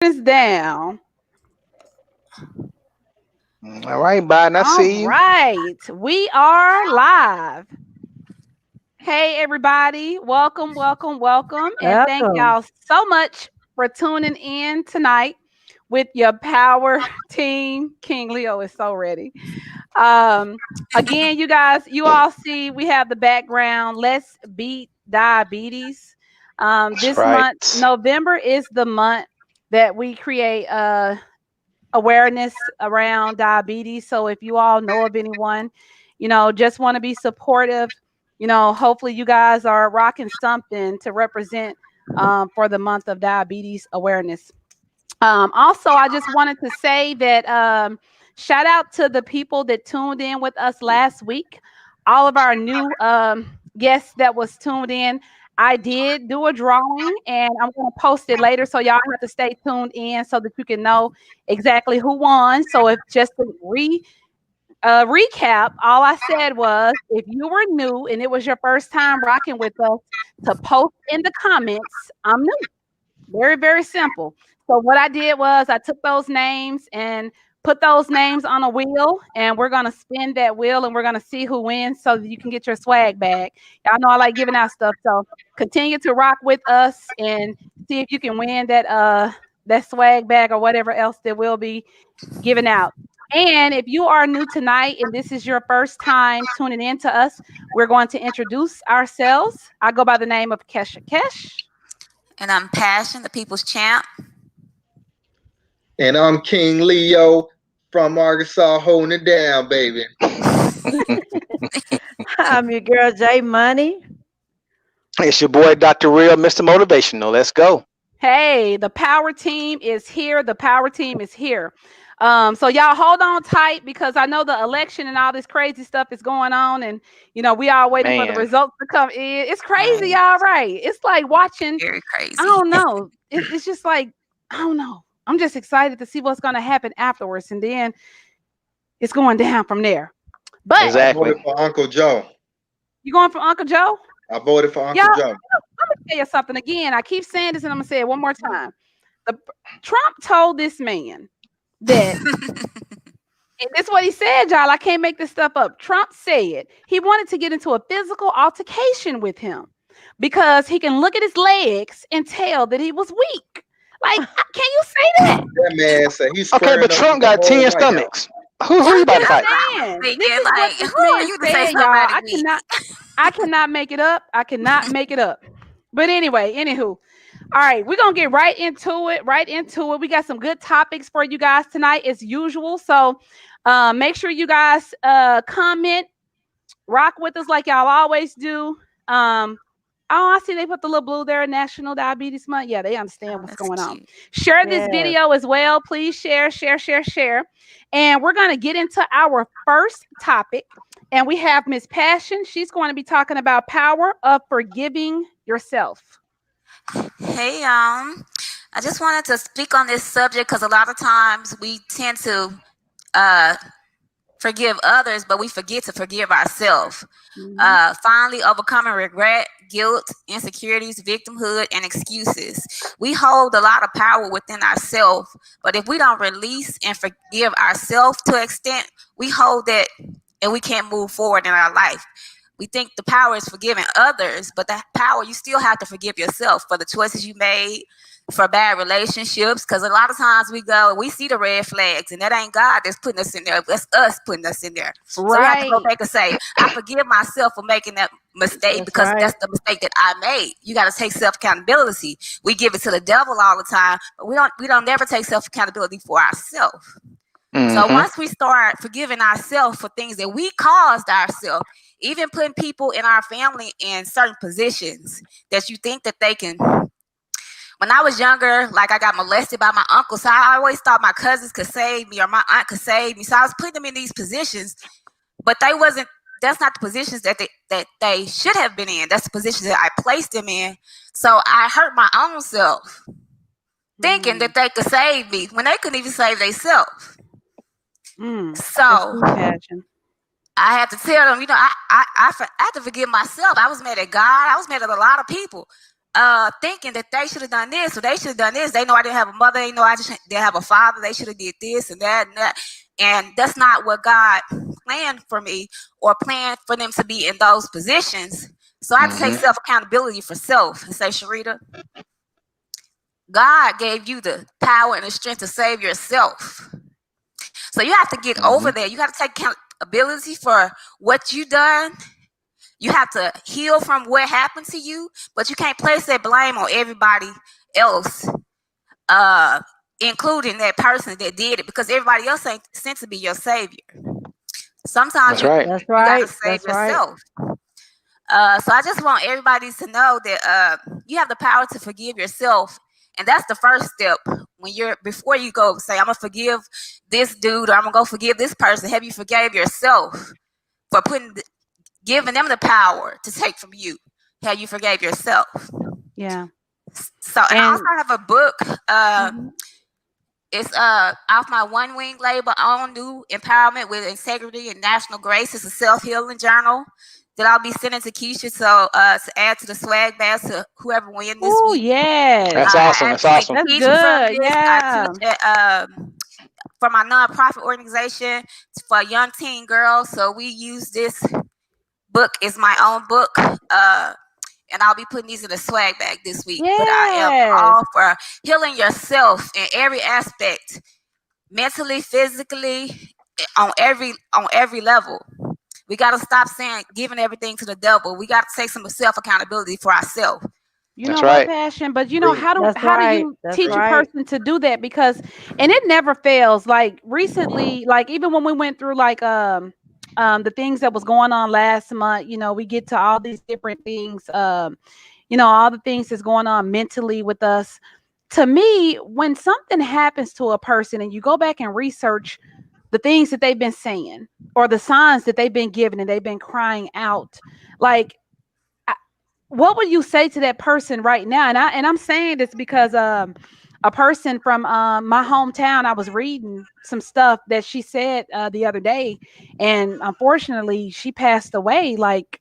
is down. All right, Biden, I All see you. right, we are live. Hey, everybody, welcome, welcome, welcome, and thank Welcome. y'all so much for tuning in tonight with your power team. King Leo is so ready. Um, Again, you guys, you all see we have the background. Let's beat diabetes. That's This month, right. November is the month that we create awareness around diabetes. So if you all know of anyone, just want to be supportive, hopefully you guys are rocking something to represent for the month of diabetes awareness. Also, I just wanted to say that shout out to the people that tuned in with us last week. All of our new guests that was tuned in. I did do a drawing and I'm going to post it later. So y'all have to stay tuned in so that you can know exactly who won. So if just to recap, all I said was if you were new and it was your first time rocking with us, to post in the comments, I'm new. Very, very simple. So what I did was I took those names and put those names on a wheel, and we're gonna spin that wheel, and we're gonna see who wins, so that you can get your swag bag. Y'all know I like giving out stuff, so continue to rock with us and see if you can win that swag bag or whatever else that will be given out. And if you are new tonight and this is your first time tuning in to us, we're going to introduce ourselves. I go by the name of Kesha Kesh. And I'm Passion, the people's champ. And I'm King Leo from Arkansas, holding it down, baby. I'm your girl J Money. It's your boy, Dr. Real, Mr. Motivational. Let's go. Hey, the power team is here. The power team is here. So y'all hold on tight because I know the election and all this crazy stuff is going on, and we are waiting for the Man, results to come in. It's crazy, Right. y'all, right? It's like watching. Very I crazy. don't know. It's just like I don't know. I'm just excited to see what's going to happen afterwards, and then it's going down from there. But I exactly. voted for Uncle Joe. you going for Uncle Joe? I voted for Uncle Y'all, Joe. I'm gonna tell you something again. I keep saying this, and I'm gonna say it one more time. Trump told this man that, and this is what he said, y'all. I can't make this stuff up. Trump said he wanted to get into a physical altercation with him because he can look at his legs and tell that he was weak. Like, can you say that? That man said he's Okay, squaring but up Trump with the got whole 10 White House. stomachs. Who you I'm about to just fight? saying. This Thinking is what like, this who are man you to say said, y'all. somebody weak? I cannot make it up. I cannot make it up. But anyway, anywho. All right, we're gonna get right into it. Right into it. We got some good topics for you guys tonight, as usual. So make sure you guys comment, rock with us like y'all always do. Oh, I see they put the little blue there, National Diabetes Month. Yeah, they understand Oh, what's that's going on. cute. Share this Yes. video as well. Please share, share, share, share. And we're going to get into our first topic. And we have Miss Passion. She's going to be talking about power of forgiving yourself. Hey, I just wanted to speak on this subject because a lot of times we tend to uh, forgive others, but we forget to forgive ourselves. Finally overcoming regret, guilt, insecurities, victimhood, and excuses. We hold a lot of power within ourselves, but if we don't release and forgive ourselves to an extent, we hold that and we can't move forward in our life. We think the power is forgiving others, but the power, you still have to forgive yourself for the choices you made, for bad relationships, because a lot of times we see the red flags, and that ain't God that's putting us in there. That's us putting us in there. Right. So we have to go back and say, I forgive myself for making that mistake because right. that's the mistake that I made. You got to take self accountability. We give it to the devil all the time, but we don't never take self accountability for ourselves. So once we start forgiving ourselves for things that we caused ourselves, even putting people in our family in certain positions that you think that they can. When I was younger, like I got molested by my uncle, so I always thought my cousins could save me or my aunt could save me. So I was putting them in these positions, but that's not the positions that they should have been in. That's the positions that I placed them in. So I hurt my own self, thinking that they could save me when they couldn't even save themselves. So Passion. I had to tell them, I had to forgive myself. I was mad at God. I was mad at a lot of people. thinking that they should have done this or they should have done this. They know I didn't have a mother. They know I just didn't have a father. They should have did this and that and that. And that's not what God planned for me or planned for them to be in those positions. So I have to take self-accountability for self and say, Sharita, God gave you the power and the strength to save yourself. So you have to get over there. You got to take accountability for what you done. You have to heal from what happened to you, but you can't place that blame on everybody else, including that person that did it, because everybody else ain't sent to be your savior. Sometimes you That's got right. to save That's right. yourself. So I just want everybody to know that you have the power to forgive yourself. And that's the first step when before you go say, I'm going to forgive this dude or I'm going to go forgive this person. Have you forgave yourself for giving them the power to take from you? Have you forgave yourself? Yeah. So, and I also have a book. It's off my One Wing label on New Empowerment with Integrity and National Grace. It's a self-healing journal that I'll be sending to Keisha. So to add to the swag bag to whoever wins this Oh, week. yes. That's awesome. That's awesome. That's Keisha good. from this, Yeah. I took that, for my nonprofit organization for young teen girls. So we use this book as my own book. And I'll be putting these in a swag bag this week. But I am all for healing yourself in every aspect, mentally, physically, on every level. We got to stop giving everything to the devil. We got to take some self accountability for ourselves. You That's know right. what, Passion? But you know, how do you That's teach right. a person to do that? Because, and it never fails. Like recently, like even when we went through like the things that was going on last month, you know, we get to all these different things, you know, all the things that's going on mentally with us. To me, when something happens to a person and you go back and research the things that they've been saying or the signs that they've been given and they've been crying out, like, what would you say to that person right now? And I'm saying this because a person from my hometown, I was reading some stuff that she said the other day, and unfortunately she passed away like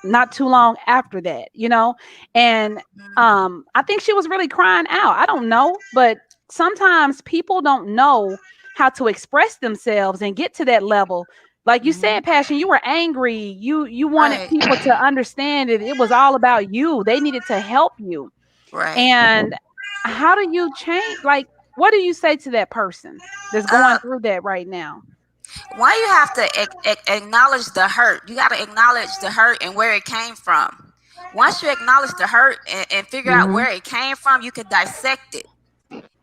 not too long after that, you know. And I think she was really crying out. I don't know, but sometimes people don't know how to express themselves and get to that level. Like you said, Passion, you were angry. You wanted people to understand that it was all about you. They needed to help you. Right. And how do you change? Like, what do you say to that person that's going through that right now? Why you have to acknowledge the hurt? You got to acknowledge the hurt and where it came from. Once you acknowledge the hurt and figure out where it came from, you can dissect it.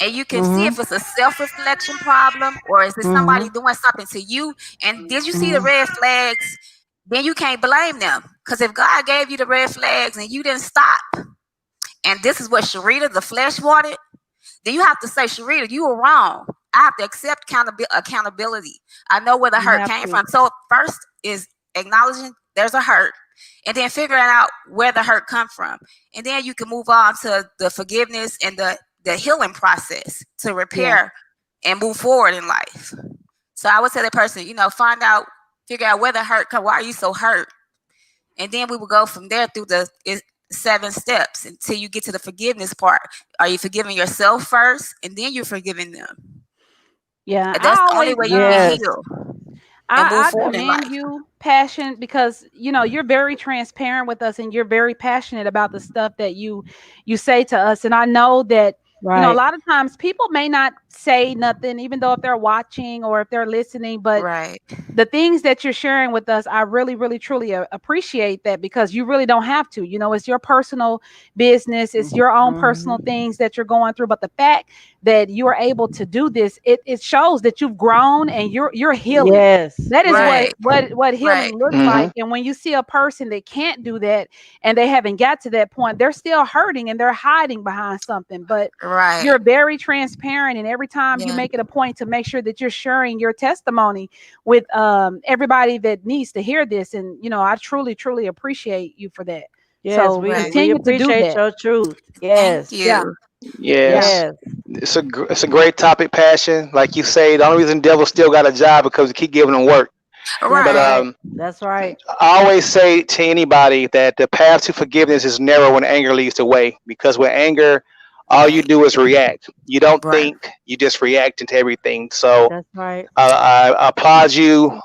And you can see if it's a self-reflection problem or is it somebody doing something to you. And did you see the red flags? Then you can't blame them. Because if God gave you the red flags and you didn't stop, and this is what Sharita, the flesh, wanted, then you have to say, Sharita, you were wrong. I have to accept accountability. I know where the hurt came from. So first is acknowledging there's a hurt. And then figuring out where the hurt come from. And then you can move on to the forgiveness and the healing process to repair and move forward in life. So I would say that person, you know, figure out where the hurt come. Why are you so hurt? And then we will go from there through the 7 steps until you get to the forgiveness part. Are you forgiving yourself first, and then you're forgiving them? Yeah, And that's the only way you can heal. I commend you, Passion, because you know you're very transparent with us and you're very passionate about the stuff that you say to us. And I know that you know a lot of times people may not say nothing, even though if they're watching or if they're listening, but the things that you're sharing with us, I really, really, truly appreciate that, because you really don't have to. You know, it's your personal business, it's your own personal things that you're going through. But the fact that you are able to do this, it shows that you've grown and you're healing. Yes, that is what healing looks like. And when you see a person that can't do that and they haven't got to that point, they're still hurting and they're hiding behind something. But you're very transparent, and every time you make it a point to make sure that you're sharing your testimony with everybody that needs to hear this. And you know, I truly, truly appreciate you for that. Yes, so we continue appreciate to do that. your truth. Yes. Yes. It's a great topic, Passion. Like you say, the only reason the devil still got a job because we keep giving him work. That's But Right. right. That's right. I always say to anybody that the path to forgiveness is narrow when anger leads the way. Because with anger, all you Right. do is react. You don't Right. think. You just react into everything. So That's right. I applaud you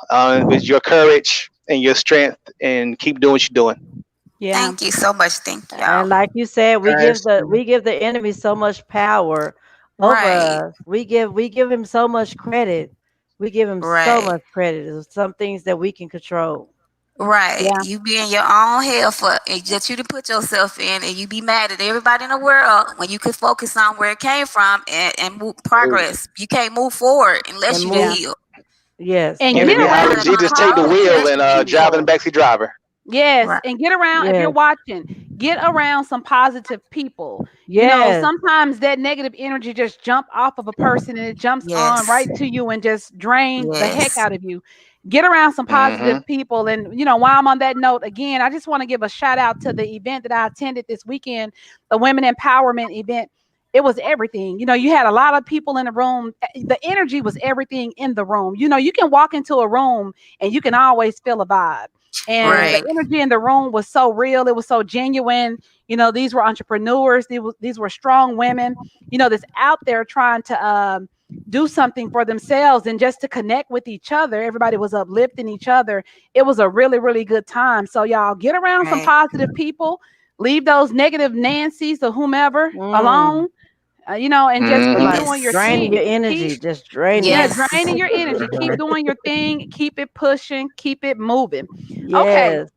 with your courage and your strength, and keep doing what you're doing. Yeah. Thank you so much. Thank y'all. And like you said, Guys, we give the enemy so much power over Right. us. We give him so much credit. We give him so Right. much credit. There's some things that we can control. Right. Yeah. You be in your own hell for that you to put yourself in, and you be mad at everybody in the world when you could focus on where it came from and move oh, progress. You can't move forward unless And you done Yeah. move, heal. yes. And You And need get to be move. having around Everybody some Jesus wanna take the talk wheel unless positive and you driving the people. heal. backseat driver. Yes, Right. and get around if you're Yes. watching, get around some positive people. Yes. Sometimes that negative energy just jump off of a person and it jumps on Yes. right to you and just drain the heck Yes. out of you. Get around some positive Hmm. people. And while I'm on that note, again, I just want to give a shout out to the event that I attended this weekend, the women empowerment event. It was everything. You had a lot of people in the room. The energy was everything in the room. You can walk into a room and you can always feel a vibe. And the Right. Yes. energy in the room was so real. It was so genuine. These were entrepreneurs. These were strong women, that's out there trying to do something for themselves and just to connect with each other. Everybody was uplifting each other. It was a really, really good time. So, y'all get around some Right. positive people. Leave those negative Nancy's or whomever Mm. alone, and just keep Hmm. Somebody doing your Yes. draining your thing. energy, Keep just draining Yeah, it. Yes. draining your energy. Keep doing your thing. Keep it pushing. Keep it moving. Okay, Yes.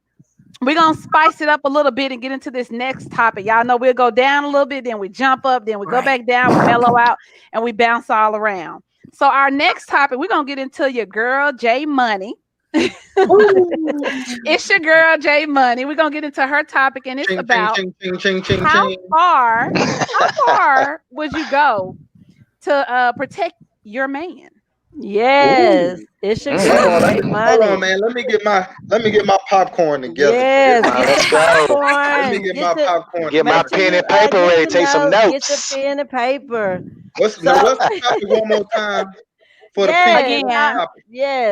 we're gonna spice it up a little bit and get into this next topic. Y'all know we'll go down a little bit, then we jump up, then we go Right. back down, we mellow out, and we bounce all around. So our next topic, we're gonna get into your girl J Money. It's your girl J Money. We're gonna get into her topic, and it's ching, ching, about ching, ching, ching, ching, how ching. far would you go to protect your man? Yes. Ooh. It's your Hold girl Hmm. on, J hold on, Money. man. Let me get my popcorn together. Yes. Now Get let's your go. Let me popcorn. get my popcorn Get my Make together. sure pen you and paper get ready. your Take some notes. Get your notes. pen and paper. What's So the topic one more time for the people? yes, What's the Again, topic?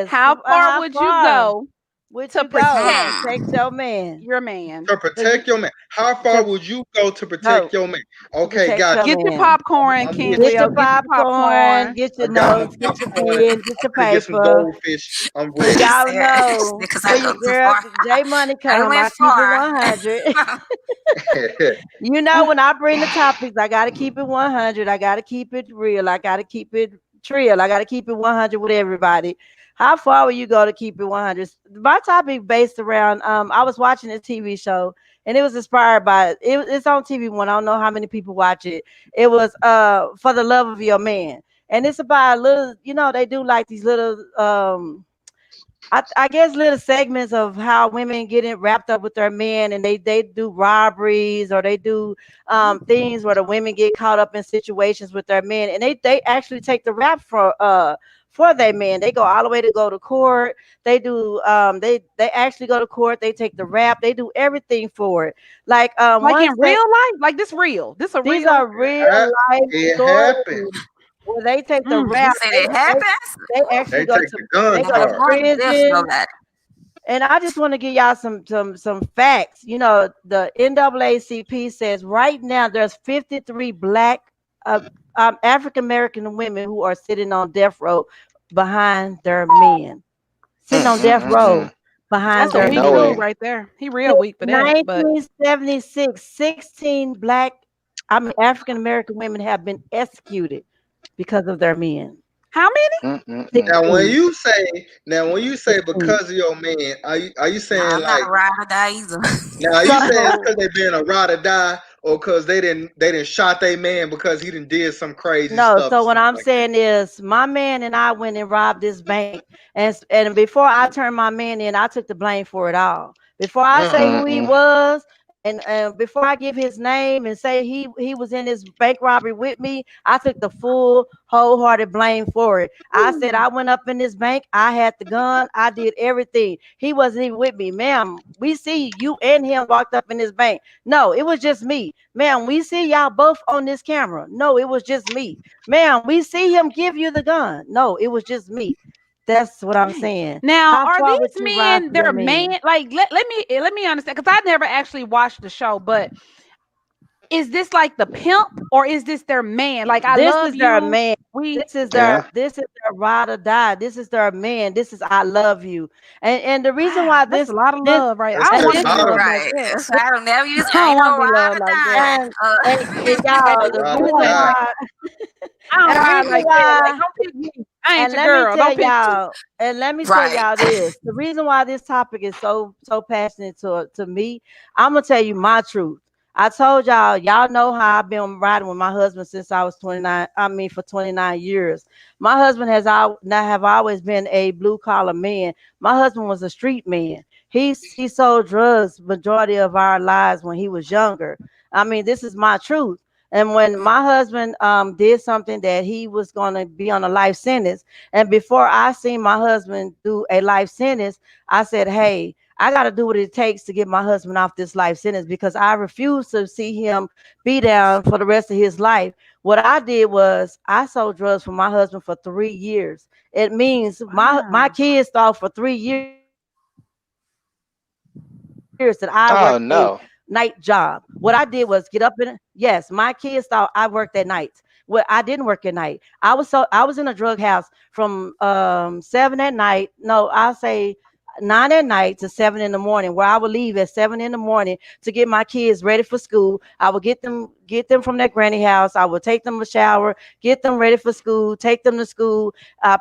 how far how would you far go would to you go to protect protect Hmm. your man? your man? To 'Cause protect your man. How far to would you go to no protect your man? to Okay, protect your gotcha. Get your man. popcorn, I'm with Get you. Kensley. your Get your popcorn, popcorn. get I your got my notes, get your popcorn. pen, get I'm your gonna get some paper. goldfish. I'm Cause ready. y'all Yes. know Because I when go your too girl far. J Money I come, went I keep it far. 100. You know, when I bring the topics, I gotta keep it 100. I gotta keep it real. I gotta keep it trill. I gotta keep it 100 with everybody. How far will you go to keep it 100? My topic based around I was watching a TV show and it was inspired by it's on TV1. I don't know how many people watch it. It was For the Love of Your Man. And it's about a little, they do like these little I guess little segments of how women getting wrapped up with their men and they do robberies or they do things where the women get caught up in situations with their men and they actually take the rap for their men. They go all the way to go to court. They do they actually go to court. They take the rap. They do everything for it. Like Like one in real say life? Like this real? This a these real? are real Ha- life it happened. stories where they take the Mm. You rap. said it happens? They actually They go take to the gun they go Never to part. more than this, know prison. that. And I just want to give y'all some facts. The NAACP says right now there's 53 black uh, African American women who are sitting on death row behind their men, sitting on death row Mm-mm-mm-mm. behind That's a their weak No dude way. men. right there. He real Since weak for that. But 1976, 16 African American women have been executed because of their men. how many? Mm-mm-mm. Now, 16, when you say 16. because of your man, are you No, saying I'm not a like ride or die either. now? Are you saying it's So because they been a ride or die, or because they didn't shot their man because he done did some crazy no, stuff or so what something I'm like that? saying is my man and I went and robbed this bank. And before I turned my man in, I took the blame for it all. Before I say Uh-uh. who he Mm-mm. was and before I give his name and say he was in this bank robbery with me, I took the full wholehearted blame for it. I said I went up in this bank, I had the gun, I did everything. He wasn't even with me. Ma'am, we see you and him walked up in this bank. No, it was just me. Ma'am, we see y'all both on this camera. No, it was just me. Ma'am, we see him give you the gun. No, it was just me. That's what I'm saying. Now, How are far these would you ride men for your their man? man? Like, let me understand because I never actually watched the show, but is this like the pimp or is this their man? Like, I This love is their you. man. We Yeah. This is their ride or die. This is their man. This is I love you. And the reason wow, why that's a lot of this love, right? That's I don't and that want to this be is bottom. loved like Right. that. So I don't never use I don't ain't want no to be ride loved or like that. die. y'all, the Ride Hey, or reason die. why I don't and the ride reason like that. Like, why don't pick me. I ain't and your girl. Don't pick me. let me tell Right. y'all this. The reason why this topic is so passionate to me, I'm gonna tell you my truth. I told y'all know how I've been riding with my husband since I was 29. I mean, for 29 years. My husband have always been a blue collar man. My husband was a street man. He sold drugs majority of our lives when he was younger. I mean, this is my truth. And when my husband did something that he was going to be on a life sentence, and before I seen my husband do a life sentence, I said, "Hey, I got to do what it takes to get my husband off this life sentence because I refuse to see him be down for the rest of his life." What I did was I sold drugs for my husband for 3 years. It means my Wow. kids thought for 3 years that I worked a night job. What I Oh did was no. get up in yes, my kids thought I worked at night. Well, I didn't work at night. I was in a drug house from 7 at night. No, I'll say 9 at night to 7 in the morning, where I would leave at 7 in the morning to get my kids ready for school. I would get them from their granny house. I would take them a shower, get them ready for school, take them to school,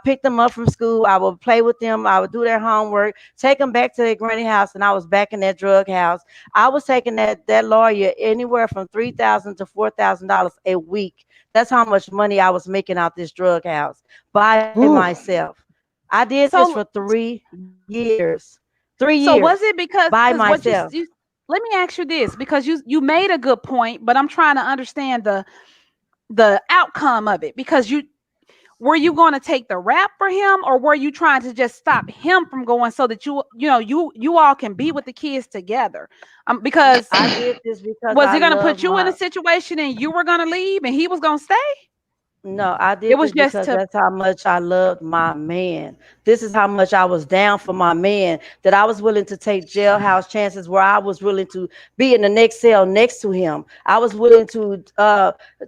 pick them up from school. I would play with them. I would do their homework, take them back to their granny house, and I was back in that drug house. I was taking that lawyer anywhere from $3,000 to $4,000 a week. That's how much money I was making out this drug house by Whew. myself. I did this for So 3 years. 3 years so was it by because what myself. you let me ask you this because you made a good point, but I'm trying to understand the outcome of it because you were you going to take the rap for him or were you trying to just stop him from going so that you all can be with the kids together because I did this because was I he going to love put you in a my situation and you were going to leave and he was going to stay? No, I It did was this just because to that's how much I loved my man. This is how much I was down for my man, that I was willing to take jailhouse chances where I was willing to be in the next cell next to him. I was willing to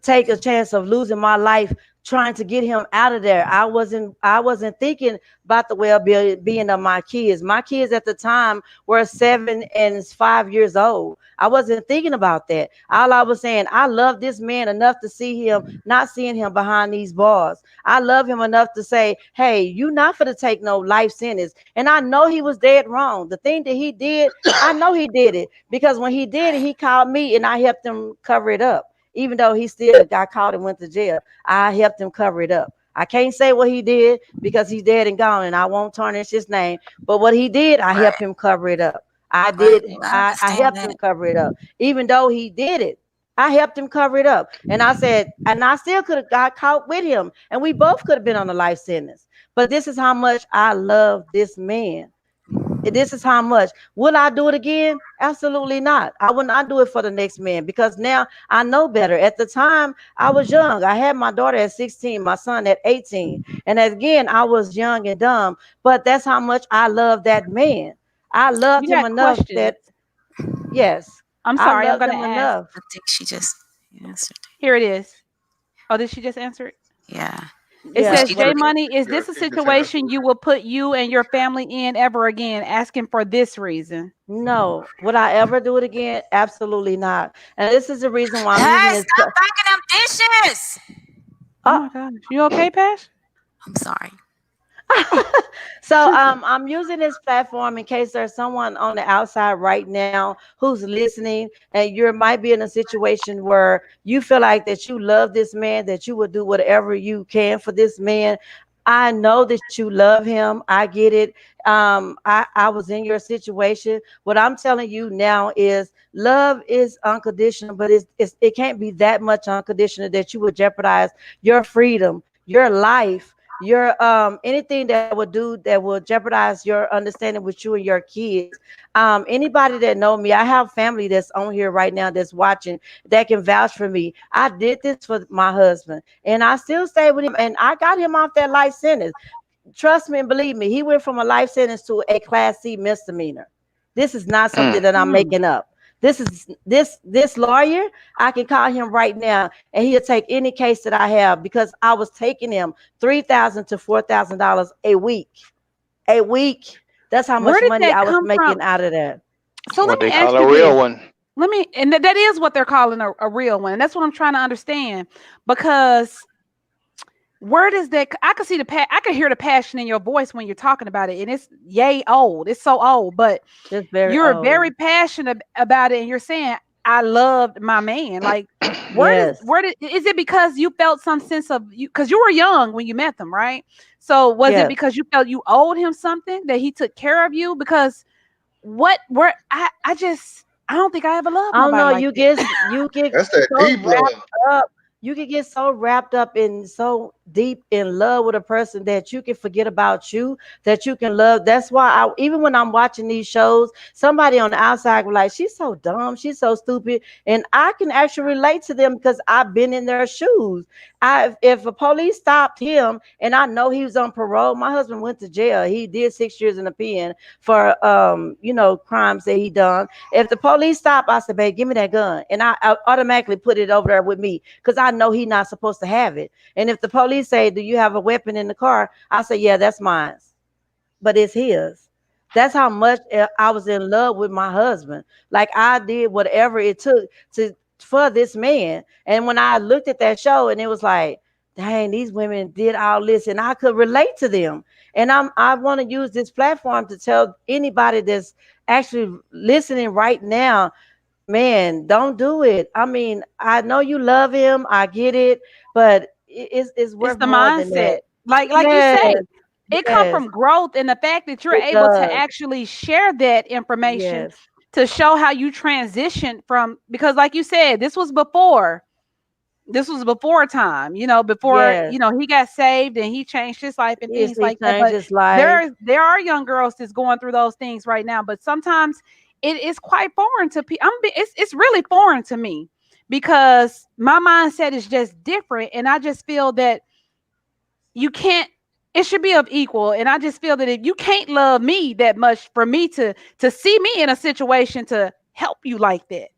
take a chance of losing my life trying to get him out of there. I wasn't thinking about the well-being of my kids. My kids at the time were 7 and 5 years old. I wasn't thinking about that. All I was saying, I love this man enough to see him, not seeing him behind these bars. I love him enough to say, hey, you not for to take no life sentence. And I know he was dead wrong. The thing that he did, I know he did it because when he did it, he called me and I helped him cover it up. Even though he still got caught and went to jail, I helped him cover it up. I can't say what he did because he's dead and gone, and I won't tarnish his name. But what he did, I Right. helped him cover it up. I Right. did. I I understand helped him that. cover it up, even though he did it. I helped him cover it up, and I said, and I still could have got caught with him, and we both could have been on a life sentence. But this is how much I love this man. This is how much. Will I do it again? Absolutely not. I will not do it for the next man because now I know better. At the time, I was young. I had my daughter at 16, my son at 18. And again, I was young and dumb, but that's how much I love that man. I loved you him got enough questions. that, yes, I'm I sorry, I'm loved going to him ask. enough. I think she just answered. Here it is. Oh, did she just answer it? Yeah. It But Yeah, says, she J but Money, is Yeah, this a she just answered situation it. you will put you and your family in ever again, asking for this reason? no, would I ever do it again? Absolutely not. And this is the reason why I'm using hey, this. stop banging them dishes. Oh Uh, my gosh. You okay, Pash? I'm sorry. So I'm using this platform in case there's someone on the outside right now who's listening, and you might be in a situation where you feel like that you love this man, that you would do whatever you can for this man. I know that you love him. I get it. I was in your situation. What I'm telling you now is love is unconditional, but it can't be that much unconditional that you would jeopardize your freedom, your life, your anything that would do that will jeopardize your understanding with you and your kids. Anybody that know me, I have family that's on here right now that's watching that can vouch for me. I did this for my husband and I still stay with him and I got him off that life sentence. trust me and believe me, he went from a life sentence to a Class C misdemeanor. This is not something that I'm making up. This lawyer, I can call him right now and he'll take any case that I have, because I was taking him $3,000 to $4,000 a week. A week. That's how much money I was making out of that. So What let me they ask call you a real this. one. And that is what they're calling a real one. And that's what I'm trying to understand, because where does that, I can see I can hear the passion in your voice when you're talking about it, and it's yay old. It's so old, but It's very you're old. very passionate about it, and you're saying, I loved my man. Like, Yes. Is it because you felt some sense of you, because you were young when you met them, right? So was it Yes. because you felt you owed him something, that he took care of you? Because I don't think I ever loved I don't nobody know. like You that. get That's that so deep wrapped love. up. You can get so wrapped up in so deep in love with a person that you can forget about you, that you can love. That's why even when I'm watching these shows, somebody on the outside will like, she's so dumb, she's so stupid. And I can actually relate to them because I've been in their shoes. If a police stopped him and I know he was on parole, my husband went to jail. He did 6 years in the pen for crimes that he done. If the police stop, I said, babe, give me that gun. And I automatically put it over there with me because I know he's not supposed to have it. And if the police say, do you have a weapon in the car? I say, yeah, that's mine. But it's his. That's how much I was in love with my husband. Like, I did whatever it took for this man. And when I looked at that show, and it was like, dang, these women did all this, and I could relate to them. And I want to use this platform to tell anybody that's actually listening right now, man, don't do it. I mean, I know you love him, I get it, but it's It's worth the more than that. mindset. Like you Yes, say, it come yes, from growth, and the fact that you're it able to does. actually share that information Yes, to show how you transitioned from, because like you said, this was before time, before, yes. he got saved and he changed his life and Yes, things he like that. changed But his life. there are young girls that's going through those things right now, but sometimes it is quite foreign to people. It's really foreign to me, because my mindset is just different, and I just feel that you can't, it should be of equal. And I just feel that if you can't love me that much for me to see me in a situation to help you like that.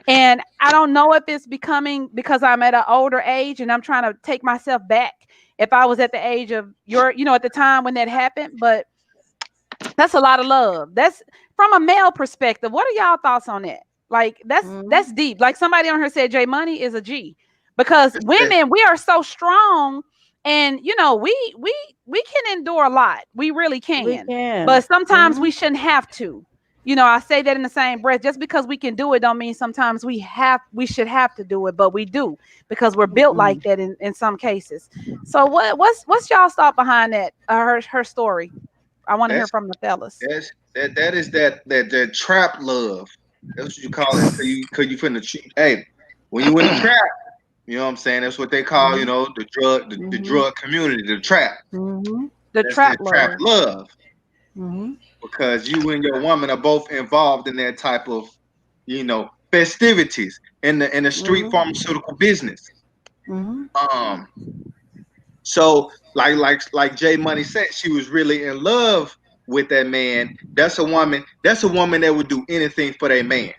And I don't know if it's becoming because I'm at an older age and I'm trying to take myself back, if I was at the age of at the time when that happened. But that's a lot of love. That's from a male perspective. What are y'all thoughts on that? Like, that's deep. Like somebody on here said, J Money is a G, because women, we are so strong, and we can endure a lot. We really We can. can. But sometimes we shouldn't have to. I say that in the same breath. Just because we can do it don't mean sometimes we should have to do it, but we do, because we're built like that in some cases. So what's y'all's thought behind that? Her story. I want to hear That's from the fellas. that is that trap love. That's what you call it. Cause you finna cheat. Hey, when you in the trap, you know what I'm saying? That's what they call, the drug community, the trap. The That's trap that trap love. love. Because you and your woman are both involved in that type of, festivities in the street pharmaceutical business. So like Jay Money said, she was really in love with that man. That's a woman that would do anything for that man.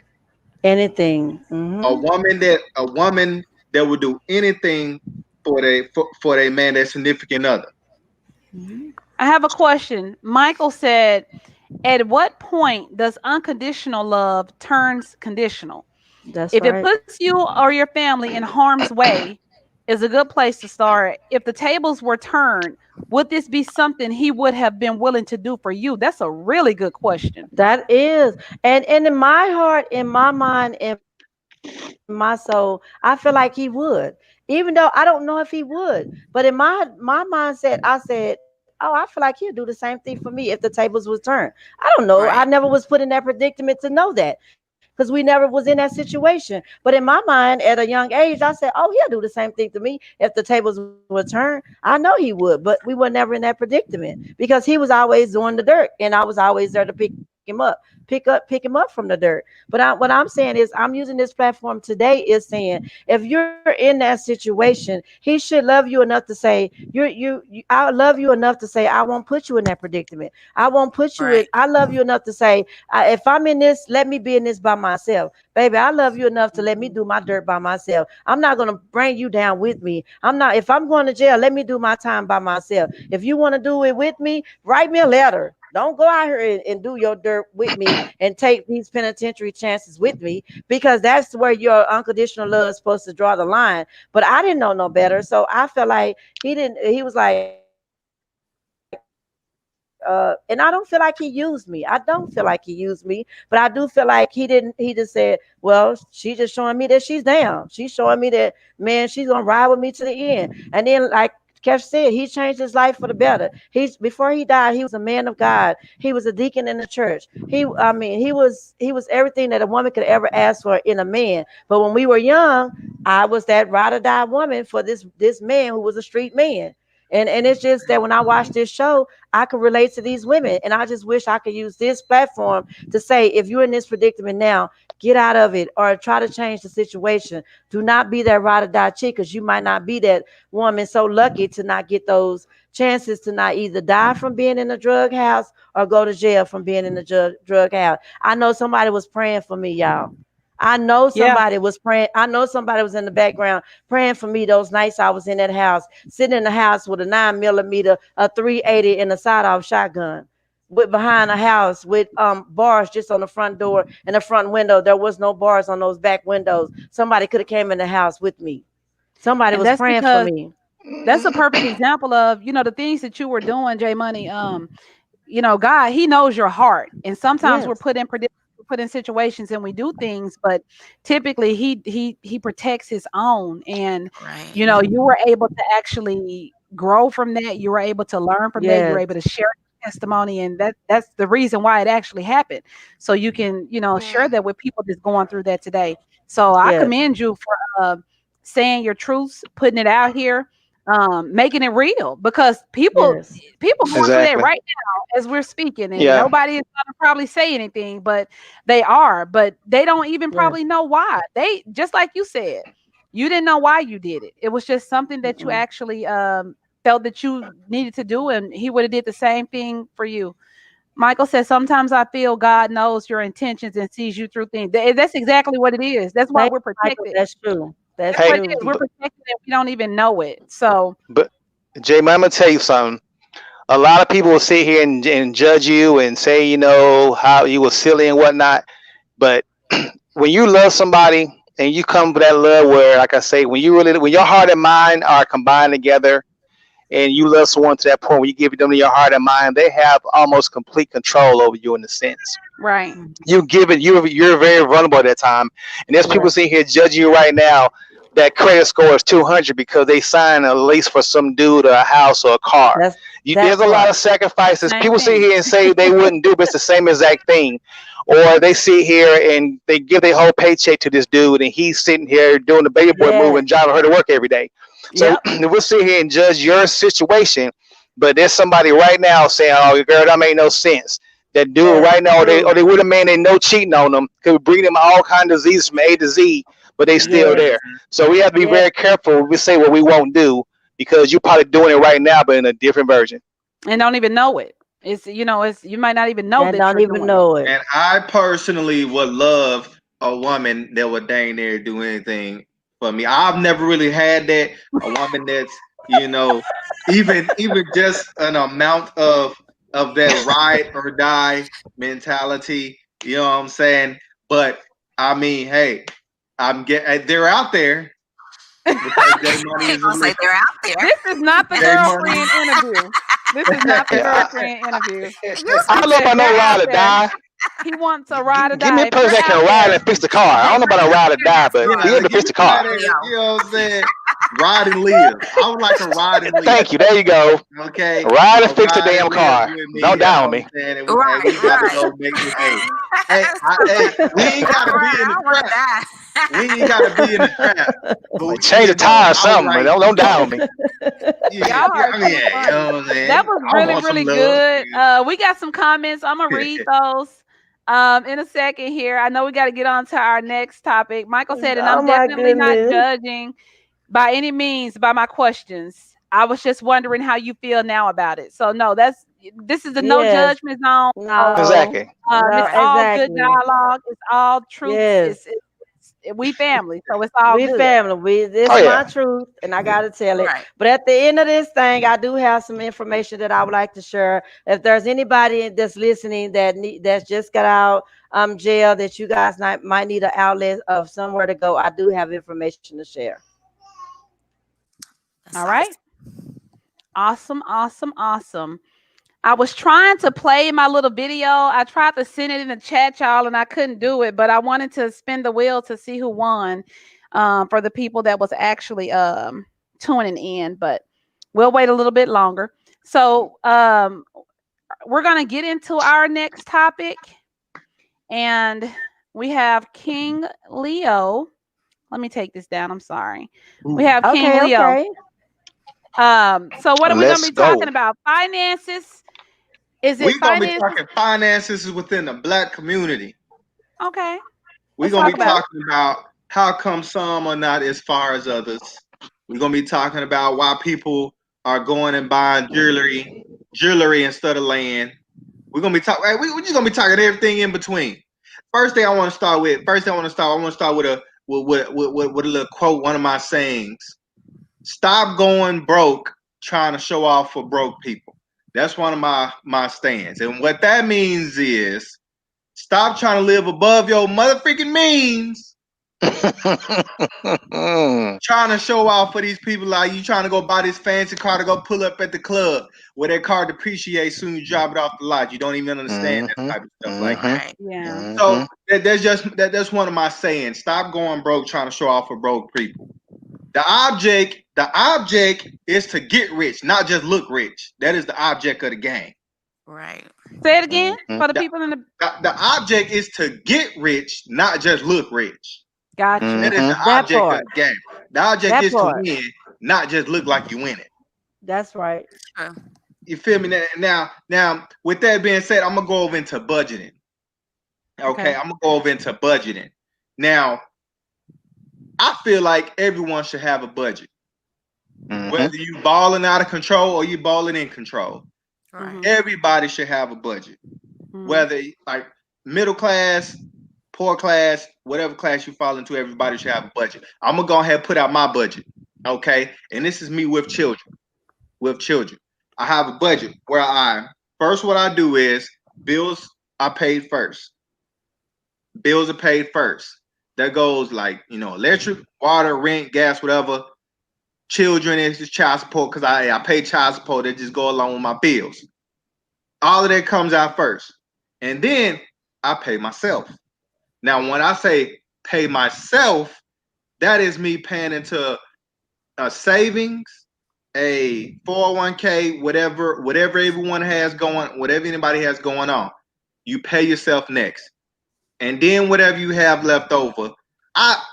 Anything. A woman that would do anything for a man, that's significant other. I have a question. Michael said, at what point does unconditional love turns conditional? That's If it right. puts you or your family in harm's way, is a good place to start. If the tables were turned, would this be something he would have been willing to do for you? That's a really good question. That is. And in my heart, in my mind, in my soul, I feel like he would. Even though I don't know if he would. But in my mindset, I said, oh, I feel like he'll do the same thing for me if the tables was turned. I don't know. I Right. never was put in that predicament to know that, because we never was in that situation. But in my mind, at a young age, I said, oh, he'll do the same thing to me if the tables were turned. I know he would, but we were never in that predicament because he was always doing the dirt and I was always there to pick him up. him up, pick him up from the dirt. But what I'm saying is, I'm using this platform today is saying, if you're in that situation, he should love you enough to say, I love you enough to say, I won't put you in that predicament. I won't put you in. Right. I love you enough to say, if I'm in this, let me be in this by myself. Baby, I love you enough to let me do my dirt by myself. I'm not going to bring you down with me. If I'm going to jail, let me do my time by myself. If you want to do it with me, write me a letter. Don't go out here and do your dirt with me and take these penitentiary chances with me, because that's where your unconditional love is supposed to draw the line. But I didn't know no better. So I felt like he was like, and I don't feel like he used me. I don't feel like he used me, but I do feel like he just said, well, she's just showing me that she's down. She's showing me that, man, she's going to ride with me to the end. And then, like Kev said, he changed his life for the better. Before he died, he was a man of God. He was a deacon in the church. He was everything that a woman could ever ask for in a man. But when we were young, I was that ride or die woman for this man who was a street man. And it's just that when I watch this show, I could relate to these women. And I just wish I could use this platform to say, if you're in this predicament now, get out of it or try to change the situation. Do not be that ride or die chick, because you might not be that woman so lucky to not get those chances to not either die from being in a drug house or go to jail from being in the drug house. I know somebody was praying for me, y'all. I know somebody was praying. I know somebody was in the background praying for me those nights I was in that house, sitting in the house with a 9mm, a 380, and a side-off shotgun, with behind a house with bars just on the front door and the front window. There was no bars on those back windows. Somebody could have came in the house with me. Somebody was praying for me. That's a perfect example of, the things that you were doing, J Money. God, he knows your heart. And sometimes we're put in situations and we do things, but typically he protects his own. And Right. You were able to actually grow from that. You were able to learn from that. You were able to share testimony, and that's the reason why it actually happened. So you can share that with people that's going through that today. So I commend you for saying your truths, putting it out here, making it real, because people going through that right now as we're speaking, and nobody is gonna probably say anything, but they don't even probably know why. They, just like you said, you didn't know why you did it. It was just something that you actually felt that you needed to do, and he would have did the same thing for you. Michael says, sometimes I feel God knows your intentions and sees you through things. That's exactly what it is. That's why we're protected. Michael, that's true. That's what it is. We're protected and we don't even know it. So, but Jay, I'm gonna tell you something. A lot of people will sit here and judge you and say, how you were silly and whatnot. But when you love somebody and you come to that love where, like I say, when your heart and mind are combined together, and you love someone to that point where you give them your heart and mind, they have almost complete control over you in a sense. Right. You're very vulnerable at that time. And there's people sitting here judging you right now that credit score is 200 because they signed a lease for some dude or a house or a car. There's a lot of sacrifices. People sit here and say they wouldn't do, but it's the same exact thing. Or they sit here and they give their whole paycheck to this dude, and he's sitting here doing the baby boy move and driving her to work every day. So we'll sit here and judge your situation, but there's somebody right now saying, "Oh, girl, that made no sense." That dude right now, or they with a man they know cheating on them, could bring them all kinds of diseases from A to Z, but they still there. So we have to be very careful when we say what we won't do, because you're probably doing it right now, but in a different version. And don't even know it. It's you might not even know that. Don't even know it. And I personally would love a woman that would dang near do anything for me. I've never really had that. A woman that's even just an amount of that ride or die mentality. You know what I'm saying? But I mean, hey, they're out there. Because money is they're out there. This is not the girlfriend interview. This is not the girlfriend interview. I don't know about no ride or die. He wants a ride or die. Give me a person that can ride and fix the car. I don't know about a ride or die, but be able to fix the car. You know what I'm saying? Ride and live. I would like to ride and live. Thank you. There you go. Okay. Ride and fix the damn car. Don't down on me. Right. Hey, we ain't gotta be in the trap. We ain't gotta be in the trap. Change the tire or something, but don't down on me. That was really, really good. We got some comments. I'm gonna read those. In a second here. I know we got to get on to our next topic. Michael said, and Oh I'm my definitely not goodness. judging by any means by my questions. I was just wondering how you feel now about it. So no, this is a no Yes. judgment zone. No. Exactly. No, It's all good exactly. dialogue. It's all truths. Yes. We family, so it's all We good. family. This Oh, is yeah. my truth, and I gotta tell it. Right. But at the end of this thing, I do have some information that I would like to share. If there's anybody that's listening that's just got out jail, that you guys might need an outlet of somewhere to go, I do have information to share. That's All right. Awesome. I was trying to play my little video. I tried to send it in the chat, y'all, and I couldn't do it. But I wanted to spin the wheel to see who won, for the people that was actually tuning in. But we'll wait a little bit longer. So we're gonna get into our next topic, and we have King Leo. Let me take this down. I'm sorry. We have King Leo. Okay. So what are we Let's gonna be go. talking about? Finances. Is it We're gonna be finances? talking finances within the Black community. Okay. We're Let's gonna talk be about it. talking about how come some are not as far as others. We're gonna be talking about why people are going and buying jewelry instead of land. We're gonna be talking. We're just gonna be talking everything in between. First thing I want to start with. I want to start with a little quote. One of my sayings: "Stop going broke trying to show off for broke people." That's one of my stands, and what that means is stop trying to live above your motherfucking means. Trying to show off for these people, like you trying to go buy this fancy car to go pull up at the club where that car depreciates soon you drop it off the lot. You don't even understand that type of stuff like that. Right. Yeah. So that's one of my sayings. Stop going broke trying to show off for broke people. The object is to get rich, not just look rich. That is the object of the game. Right. Say it again for the people in the. The object is to get rich, not just look rich. Gotcha. That is the That object part. of the game. The object That is part. to win, not just look like you win it. That's right. You feel me? Now, with that being said, I'm gonna go over into budgeting. Okay, I'm gonna go over into budgeting. Now, I feel like everyone should have a budget. Whether you balling out of control or you balling in control. Right. Everybody should have a budget. Whether like middle class, poor class, whatever class you fall into, everybody should have a budget. I'm gonna go ahead and put out my budget. Okay. And this is me with children. I have a budget where what I do is bills are paid first. Bills are paid first. That goes like, electric, water, rent, gas, whatever. Children is just child support because I pay child support that just go along with my bills. All of that comes out first. And then I pay myself. Now, when I say pay myself, that is me paying into a savings, a 401k, whatever everyone has going, whatever anybody has going on. You pay yourself next. And then whatever you have left over,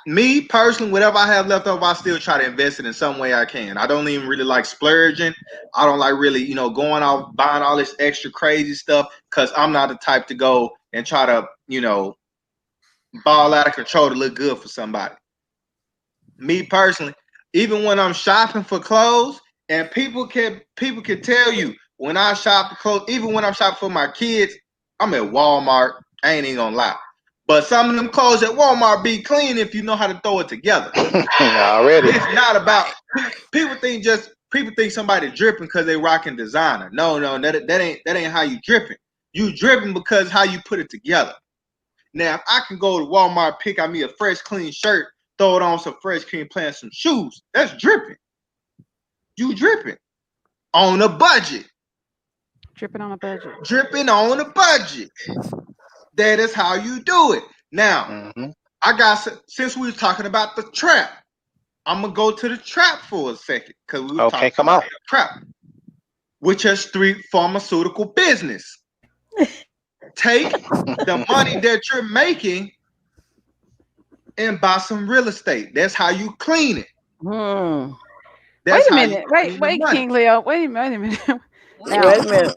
me personally, whatever I have left over, I still try to invest it in some way I can. I don't even really like splurging. I don't like really, going out buying all this extra crazy stuff because I'm not the type to go and try to, ball out of control to look good for somebody. Me personally, even when I'm shopping for clothes, and people can tell you when I shop for clothes, even when I'm shopping for my kids, I'm at Walmart. I ain't even gonna lie. But some of them clothes at Walmart be clean if you know how to throw it together. Already. It's not about people think somebody dripping because they rocking designer. No, that ain't how you dripping. You dripping because how you put it together. Now, if I can go to Walmart, pick out me a fresh, clean shirt, throw it on some fresh, clean pants, some shoes, that's dripping. You dripping on a budget. Dripping on a budget. Dripping on a budget. That is how you do it. Now, since we were talking about the trap, I'm gonna go to the trap for a second because we were talking about the trap, which is street pharmaceutical business. Take the money that you're making and buy some real estate. That's how you clean it. Wait a minute. Wait, King Leo. Wait a minute. Wait a minute.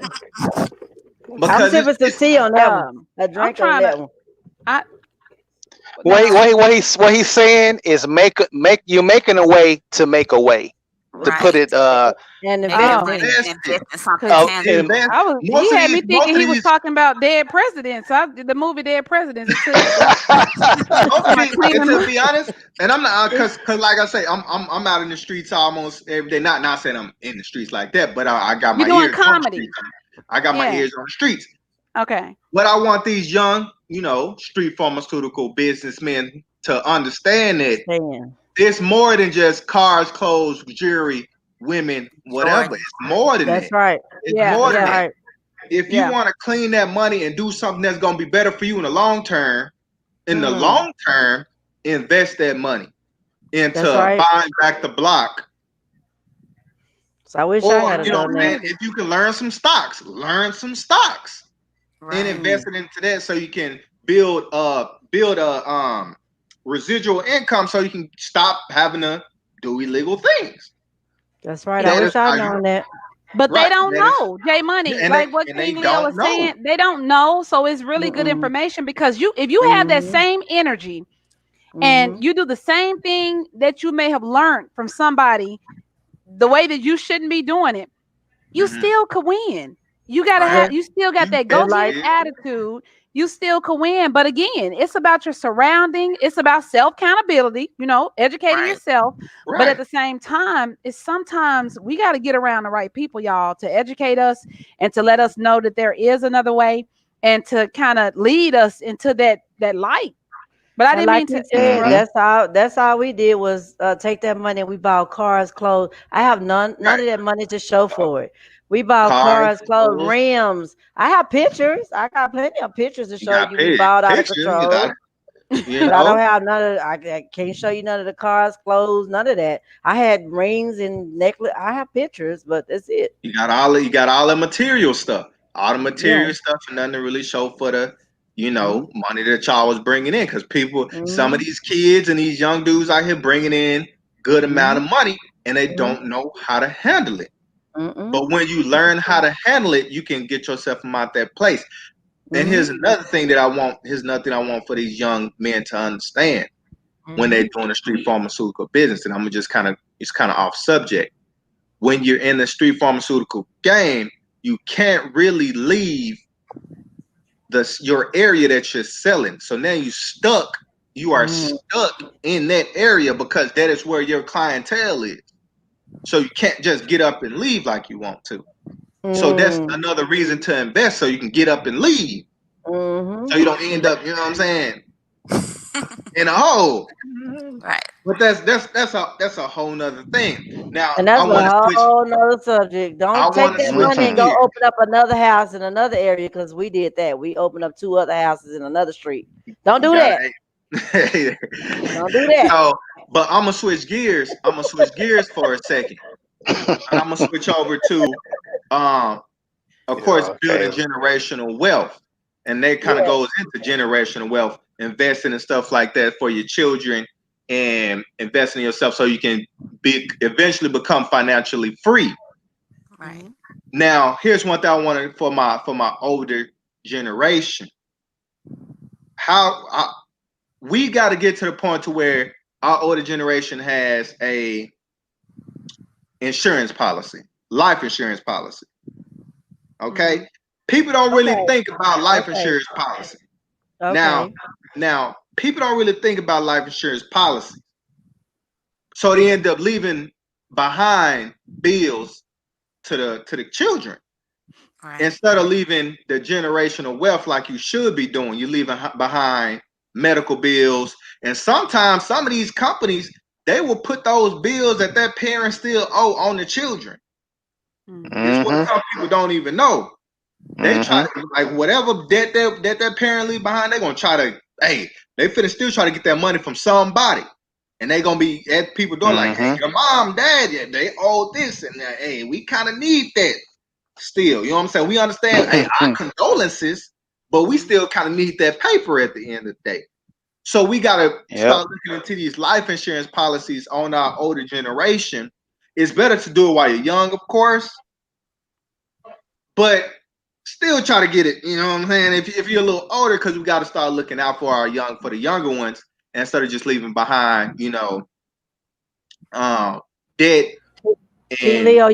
I'm sipping some tea on that one. A drink on that one. What he's saying is you're making a way to make a way. To put it and he had me thinking he was talking about Dead Presidents. The movie Dead Presidents. To be honest, and I'm not because like I say, I'm out in the streets almost every day. Not saying I'm in the streets like that, but I got my ears comedy. On the streets. I got my ears on the streets. Okay. But I want these young, street pharmaceutical businessmen to understand that it's more than just cars, clothes, jewelry, women, whatever. It's more than that. That's right. It's more than that. If you want to clean that money and do something that's going to be better for you in the long term, invest that money into buying back the block. So I wish I had done that. If you can learn some stocks and invest it into that so you can build a residual income so you can stop having to do illegal things. That's right. I wish I'd known that. But they don't know, J Money. Like what King Leo was saying, they don't know. So it's really good information because if you have that same energy and you do the same thing that you may have learned from somebody, the way that you shouldn't be doing it, you still could win. You still got that go-to attitude. You still can win. But again, it's about your surrounding. It's about self-accountability, educating yourself. Right. But at the same time, sometimes we got to get around the right people, y'all, to educate us and to let us know that there is another way and to kind of lead us into that light. But I didn't mean to say that's all we did was take that money and we bought cars, clothes. I have none of that money to show for it. We bought cars, clothes, rims. I have pictures. I got plenty of pictures to show you. We bought out of control. But I don't have none of. I can't show you none of the cars, clothes, none of that. I had rings and necklace. I have pictures, but that's it. You got all the material stuff. All the material stuff, and nothing to really show for the money that y'all was bringing in. Because people, some of these kids and these young dudes out here bringing in good amount of money, and they don't know how to handle it. But when you learn how to handle it, you can get yourself from out that place. And here's another thing that I want. Here's nothing I want for these young men to understand when they're doing the street pharmaceutical business. And I'm just it's kind of off subject. When you're in the street pharmaceutical game, you can't really leave your area that you're selling. So now you are stuck in that area because that is where your clientele is. So you can't just get up and leave like you want to. So that's another reason to invest, so you can get up and leave. So you don't end up, in a hole. Right. But that's a whole nother thing. Now, and that's a whole nother subject. Don't take that money and go open up another house in another area, because we did that. We opened up 2 other houses in another street. Don't do that. Don't do that. So, but I'm gonna switch gears. For a second. And I'm gonna switch over to, of course, building generational wealth, and that kind of goes into generational wealth, investing and stuff like that for your children, and investing in yourself so you can eventually become financially free. Right. Now, here's one thing I wanted for my older generation. We got to get to the point to where our older generation has a insurance policy, life insurance policy. Okay. People don't really think about life insurance policy. Okay. Now people don't really think about life insurance policy. So they end up leaving behind bills to the children. Right. Instead of leaving the generational wealth like you should be doing, you're leaving behind medical bills. And sometimes some of these companies, they will put those bills that their parents still owe on the children. It's what some people don't even know. They try to, like, whatever debt that their parent leave behind, they're gonna try to, they finna still try to get that money from somebody. And they gonna be at people door like, hey, your mom, dad, they owe this, and hey, we kind of need that still. You know what I'm saying? We understand our condolences, but we still kind of need that paper at the end of the day. So we gotta start looking into these life insurance policies on our older generation. It's better to do it while you're young, of course. But still try to get it. You know what I'm saying? If you're a little older, because we got to start looking out for the younger ones instead of just leaving behind, debt. King Leo,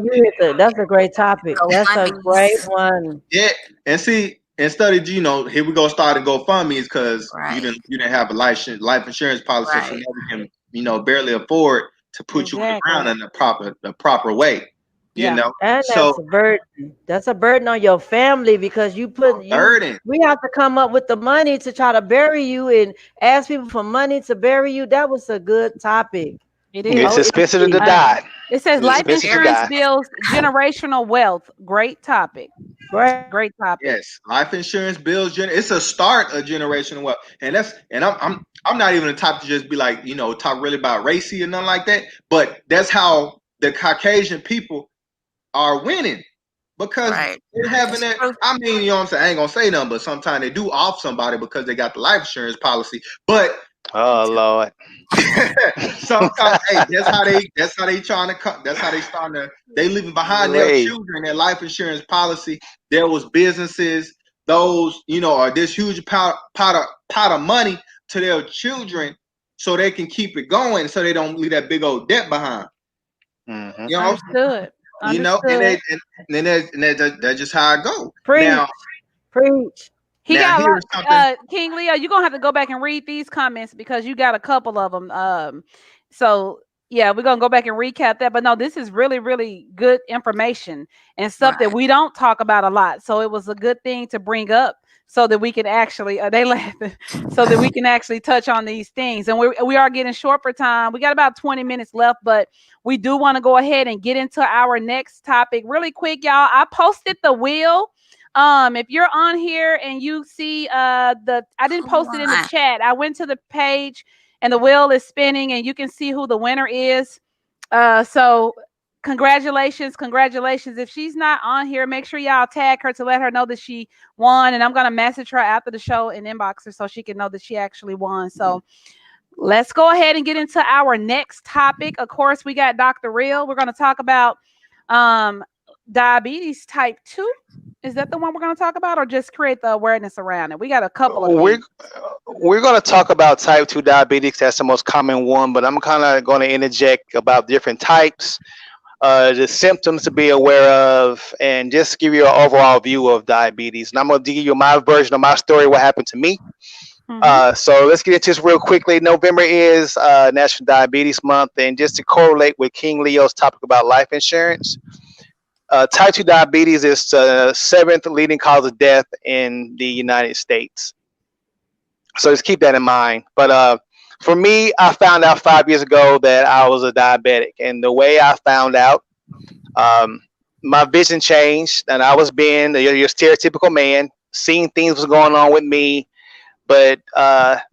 that's a great topic. That's a great one. Yeah, and see, instead of here we go start a GoFundMe's because you didn't have a life insurance policy, so now we can barely afford to put you on the ground in the proper way. And that's a burden. That's a burden on your family because we have to come up with the money to try to bury you and ask people for money to bury you. That was a good topic. It is. It's expensive to die. It says life insurance builds generational wealth. Great topic. Great topic. Yes, life insurance builds. It's a start of generational wealth, and I'm not even the type to just be like talk really about racy or nothing like that. But that's how the Caucasian people are winning because they're having that. I mean, you know what I'm saying? I ain't gonna say nothing, but sometimes they do off somebody because they got the life insurance policy. But oh Lord, sometimes that's how they trying to come. That's how they starting to. They leaving behind their children their life insurance policy. There was businesses, those are this huge pot of money to their children, so they can keep it going, so they don't leave that big old debt behind. Mm-hmm. Understood. And that's just how I go. Preach. He got King Leo. You're gonna have to go back and read these comments because you got a couple of them. So yeah, we're gonna go back and recap that. But no, this is really, really good information and stuff that we don't talk about a lot. So it was a good thing to bring up so that we can actually so that we can actually touch on these things. And we are getting short for time. We got about 20 minutes left, but we do want to go ahead and get into our next topic really quick, y'all. I posted the wheel. If you're on here and you see I didn't post it in the chat. I went to the page and the wheel is spinning and you can see who the winner is. So congratulations. If she's not on here, make sure y'all tag her to let her know that she won. And I'm going to message her after the show and inbox her so she can know that she actually won. So let's go ahead and get into our next topic. Of course, we got Dr. Real. We're going to talk about diabetes type 2. Is that the one we're going to talk about, or just create the awareness around it? We got a couple of we're going to talk about type 2 diabetes. That's the most common one, but I'm kind of going to interject about different types, the symptoms to be aware of, and just give you an overall view of diabetes. And I'm going to give you my version of my story, what happened to me. So let's get into this real quickly. November is National Diabetes Month, and just to correlate with King Leo's topic about life insurance, type 2 diabetes is the 7th leading cause of death in the United States. So just keep that in mind. But for me, I found out 5 years ago that I was a diabetic. And the way I found out, my vision changed, and I was being your stereotypical man, seeing things was going on with me. But I'd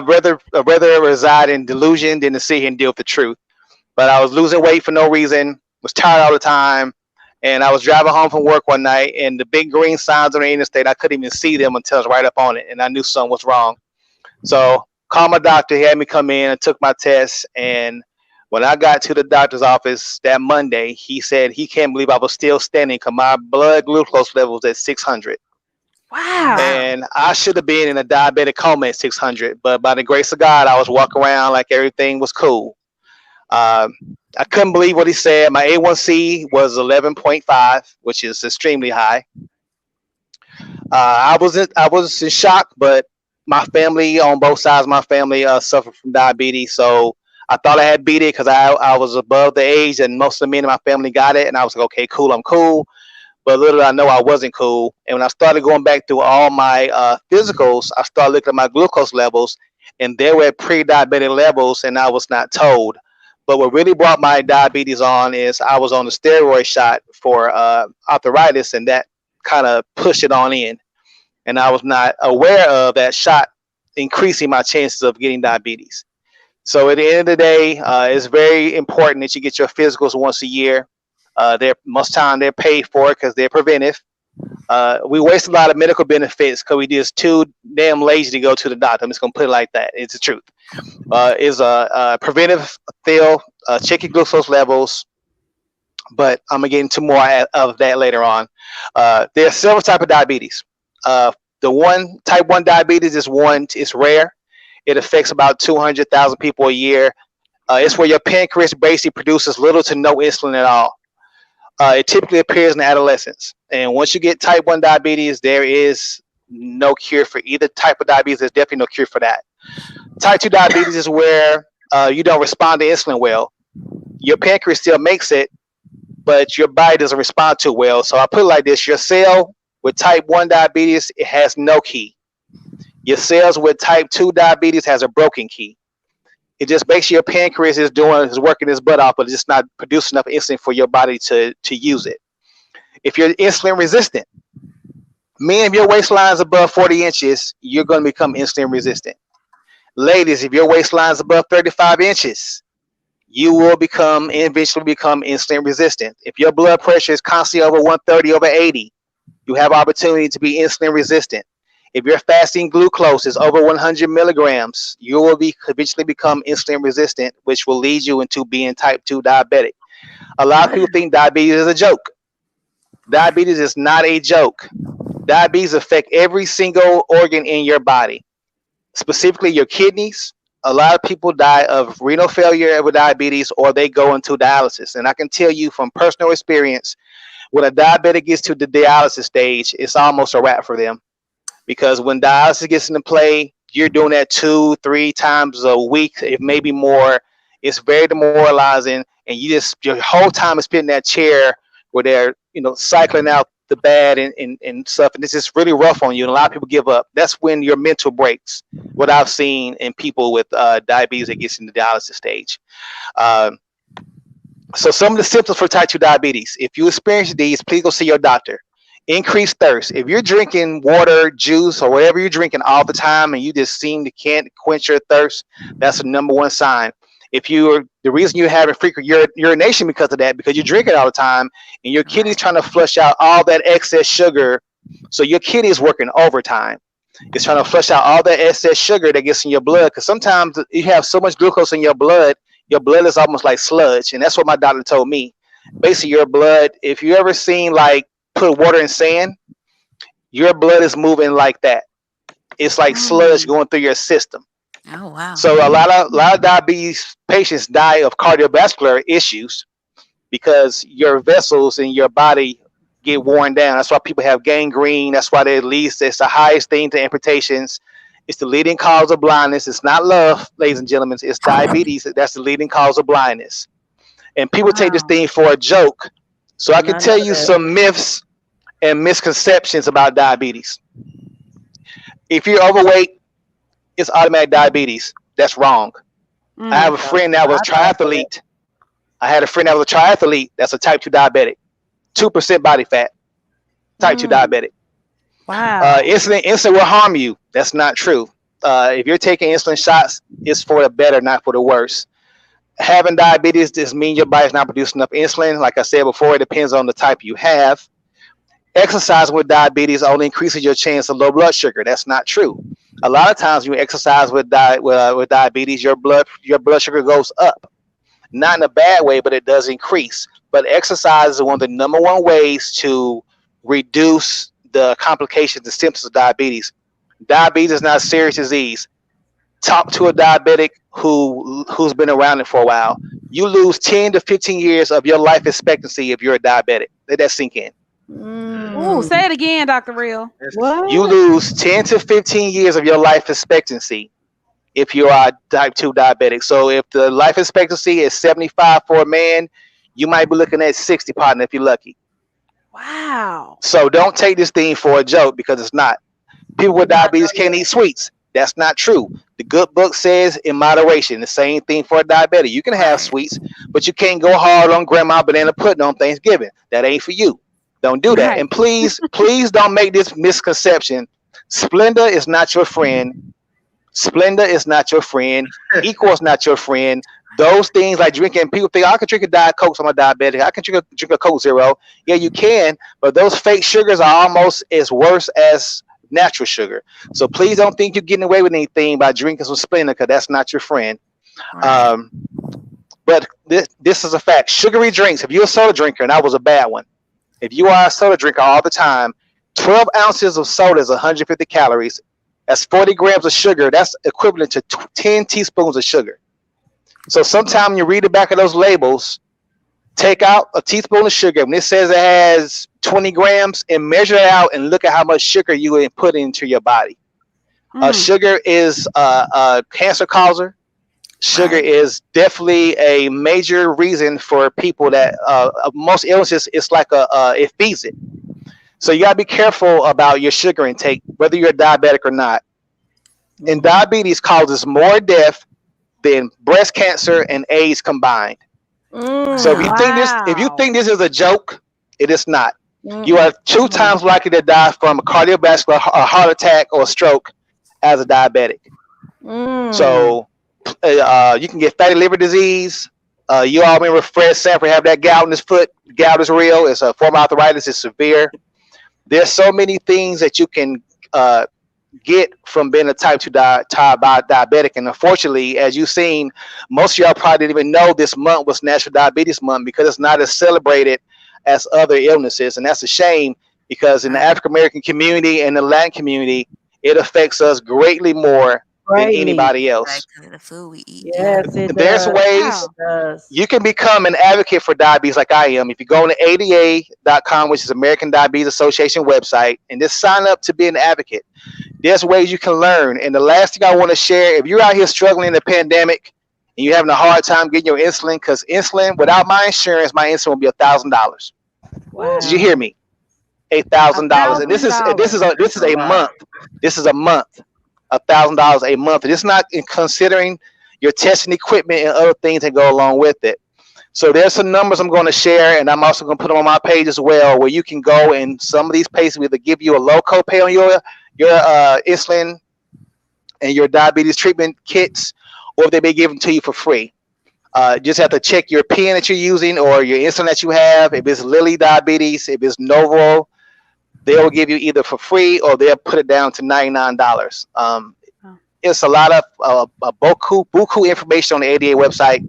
rather reside in delusion than to sit here and deal with the truth. But I was losing weight for no reason, was tired all the time. And I was driving home from work one night, and the big green signs on the interstate, I couldn't even see them until I was right up on it, and I knew something was wrong. So called my doctor. He had me come in and took my test. And when I got to the doctor's office that Monday, he said he can't believe I was still standing because my blood glucose level was at 600. Wow. And I should have been in a diabetic coma at 600, but by the grace of God, I was walking around like everything was cool. I couldn't believe what he said. My A1C was 11.5, which is extremely high. I was in shock, but my family, on both sides of my family, suffered from diabetes. So I thought I had beat it because I was above the age and most of the men in my family got it. And I was like, okay, cool, I'm cool. But little I know I wasn't cool. And when I started going back through all my physicals, I started looking at my glucose levels, and they were at pre-diabetic levels, and I was not told. But what really brought my diabetes on is I was on the steroid shot for arthritis, and that kind of pushed it on in. And I was not aware of that shot increasing my chances of getting diabetes. So at the end of the day, it's very important that you get your physicals once a year. Most time they're paid for because they're preventive. We waste a lot of medical benefits because we just too damn lazy to go to the doctor. I'm just gonna put it like that. It's the truth. Is a preventive check your glucose levels. but I'm gonna get into more of that later on. There are several types of diabetes. The one type 1 diabetes is rare. It affects about 200,000 people a year. It's where your pancreas basically produces little to no insulin at all. It typically appears in adolescence. And once you get type 1 diabetes, there is no cure for either type of diabetes. There's definitely no cure for that. Type 2 diabetes is where you don't respond to insulin well. Your pancreas still makes it, but your body doesn't respond to it well. So I put it like this: your cell with type 1 diabetes, it has no key. Your cells with type 2 diabetes has a broken key. It just basically your pancreas is working its butt off, but it's just not producing enough insulin for your body to use it. If you're insulin resistant, men, if your waistline is above 40 inches, you're going to become insulin resistant. Ladies, if your waistline is above 35 inches, you will eventually become insulin resistant. If your blood pressure is constantly over 130 over 80, you have opportunity to be insulin resistant. If your fasting glucose is over 100 milligrams, you will eventually become insulin resistant, which will lead you into being type 2 diabetic. A lot of people think diabetes is a joke. Diabetes is not a joke. Diabetes affects every single organ in your body, specifically your kidneys. A lot of people die of renal failure with diabetes, or they go into dialysis. And I can tell you from personal experience, when a diabetic gets to the dialysis stage, it's almost a wrap for them. Because when dialysis gets into play, you're doing that 2-3 times a week, if maybe more. It's very demoralizing, and your whole time is spent in that chair where they're cycling out the bad and stuff, and it's just really rough on you, and a lot of people give up. That's when your mental breaks. What I've seen in people with diabetes that gets in the dialysis stage. So some of the symptoms for type 2 diabetes: if you experience these, please go see your doctor. Increased thirst. If you're drinking water, juice, or whatever you're drinking all the time, and you just can't quench your thirst, that's the number one sign. The reason you're having frequent urination because of that, because you drink it all the time, and your kidney's trying to flush out all that excess sugar. So your kidney is working overtime. It's trying to flush out all that excess sugar that gets in your blood, because sometimes you have so much glucose in your blood is almost like sludge. And that's what my doctor told me. Basically, your blood, if you ever seen put water in sand, your blood is moving like that. It's like sludge going through your system. Oh wow! So a lot of diabetes patients die of cardiovascular issues because your vessels in your body get worn down. That's why people have gangrene. That's why it's the highest thing to amputations. It's the leading cause of blindness. It's not love, ladies and gentlemen. It's diabetes. That's the leading cause of blindness. And people take this thing for a joke. So I can tell you some myths and misconceptions about diabetes. If you're overweight, it's automatic diabetes. That's wrong. I have a friend that was a triathlete. That's a type 2 diabetic. 2% body fat. Type 2 diabetic. Wow. Insulin will harm you. That's not true. If you're taking insulin shots, it's for the better, not for the worse. Having diabetes doesn't mean your body's not producing enough insulin. Like I said before, it depends on the type you have. Exercising with diabetes only increases your chance of low blood sugar. That's not true. A lot of times when you exercise with diabetes, your blood sugar goes up. Not in a bad way, but it does increase. But exercise is one of the number one ways to reduce the complications, the symptoms of diabetes. Diabetes is not a serious disease. Talk to a diabetic who's been around it for a while. You lose 10 to 15 years of your life expectancy if you're a diabetic. Let that sink in. Ooh, say it again, Dr. Real. What? You lose 10 to 15 years of your life expectancy if you are type 2 diabetic. So if the life expectancy is 75 for a man, you might be looking at 60, partner, if you're lucky. Wow. So don't take this thing for a joke, because it's not. People with diabetes can't eat sweets. That's not true. The good book says in moderation. The same thing for a diabetic. You can have sweets, but you can't go hard on grandma banana pudding on Thanksgiving. That ain't for you. Don't do that. Right. And please don't make this misconception. Splenda is not your friend. Splenda is not your friend. Equal is not your friend. Those things like drinking, people think I can drink a Diet Coke, so I'm a diabetic. I can drink a Coke Zero. Yeah, you can, but those fake sugars are almost as worse as natural sugar. So please don't think you're getting away with anything by drinking some Splenda, because that's not your friend. Right. But this is a fact. Sugary drinks. If you're a soda drinker, and I was a bad one. If you are a soda drinker all the time, 12 ounces of soda is 150 calories. That's 40 grams of sugar. That's equivalent to 10 teaspoons of sugar. So sometime you read the back of those labels, take out a teaspoon of sugar. When it says it has 20 grams, and measure it out and look at how much sugar you put into your body. Sugar is a cancer causer. Sugar is definitely a major reason for people that most illnesses. It's like it feeds it. So you gotta be careful about your sugar intake, whether you're diabetic or not. And diabetes causes more death than breast cancer and AIDS combined. So if you think this is a joke, it is not. You are 2 times likely to die from a cardiovascular, a heart attack, or a stroke as a diabetic. So you can get fatty liver disease. You all remember Fred Sanford have that gout in his foot. Gout is real. It's a form of arthritis. It's severe. There's so many things that you can get from being a type 2 diabetic. And unfortunately, as you've seen, most of y'all probably didn't even know this month was National Diabetes Month because it's not as celebrated as other illnesses. And that's a shame because in the African American community and the Latin community, it affects us greatly more than anybody else. The food we eat. Yes, there's ways you can become an advocate for diabetes like I am. If you go on to ADA.com, which is American Diabetes Association website, and just sign up to be an advocate. There's ways you can learn. And the last thing I want to share, if you're out here struggling in the pandemic and you're having a hard time getting your insulin, because insulin, without my insurance, my insulin will be $1,000. Wow. Did you hear me? $1,000. And this is a month. This is a month. $1,000 a month. And it's not in considering your testing equipment and other things that go along with it. So there's some numbers I'm going to share, and I'm also going to put them on my page as well, where you can go and some of these places will either give you a low copay on your insulin and your diabetes treatment kits, or they may give them to you for free. Just have to check your pen that you're using or your insulin that you have. If it's Lilly Diabetes, if it's Novo, they'll give you either for free or they'll put it down to $99. It's a lot of buku information on the ADA website.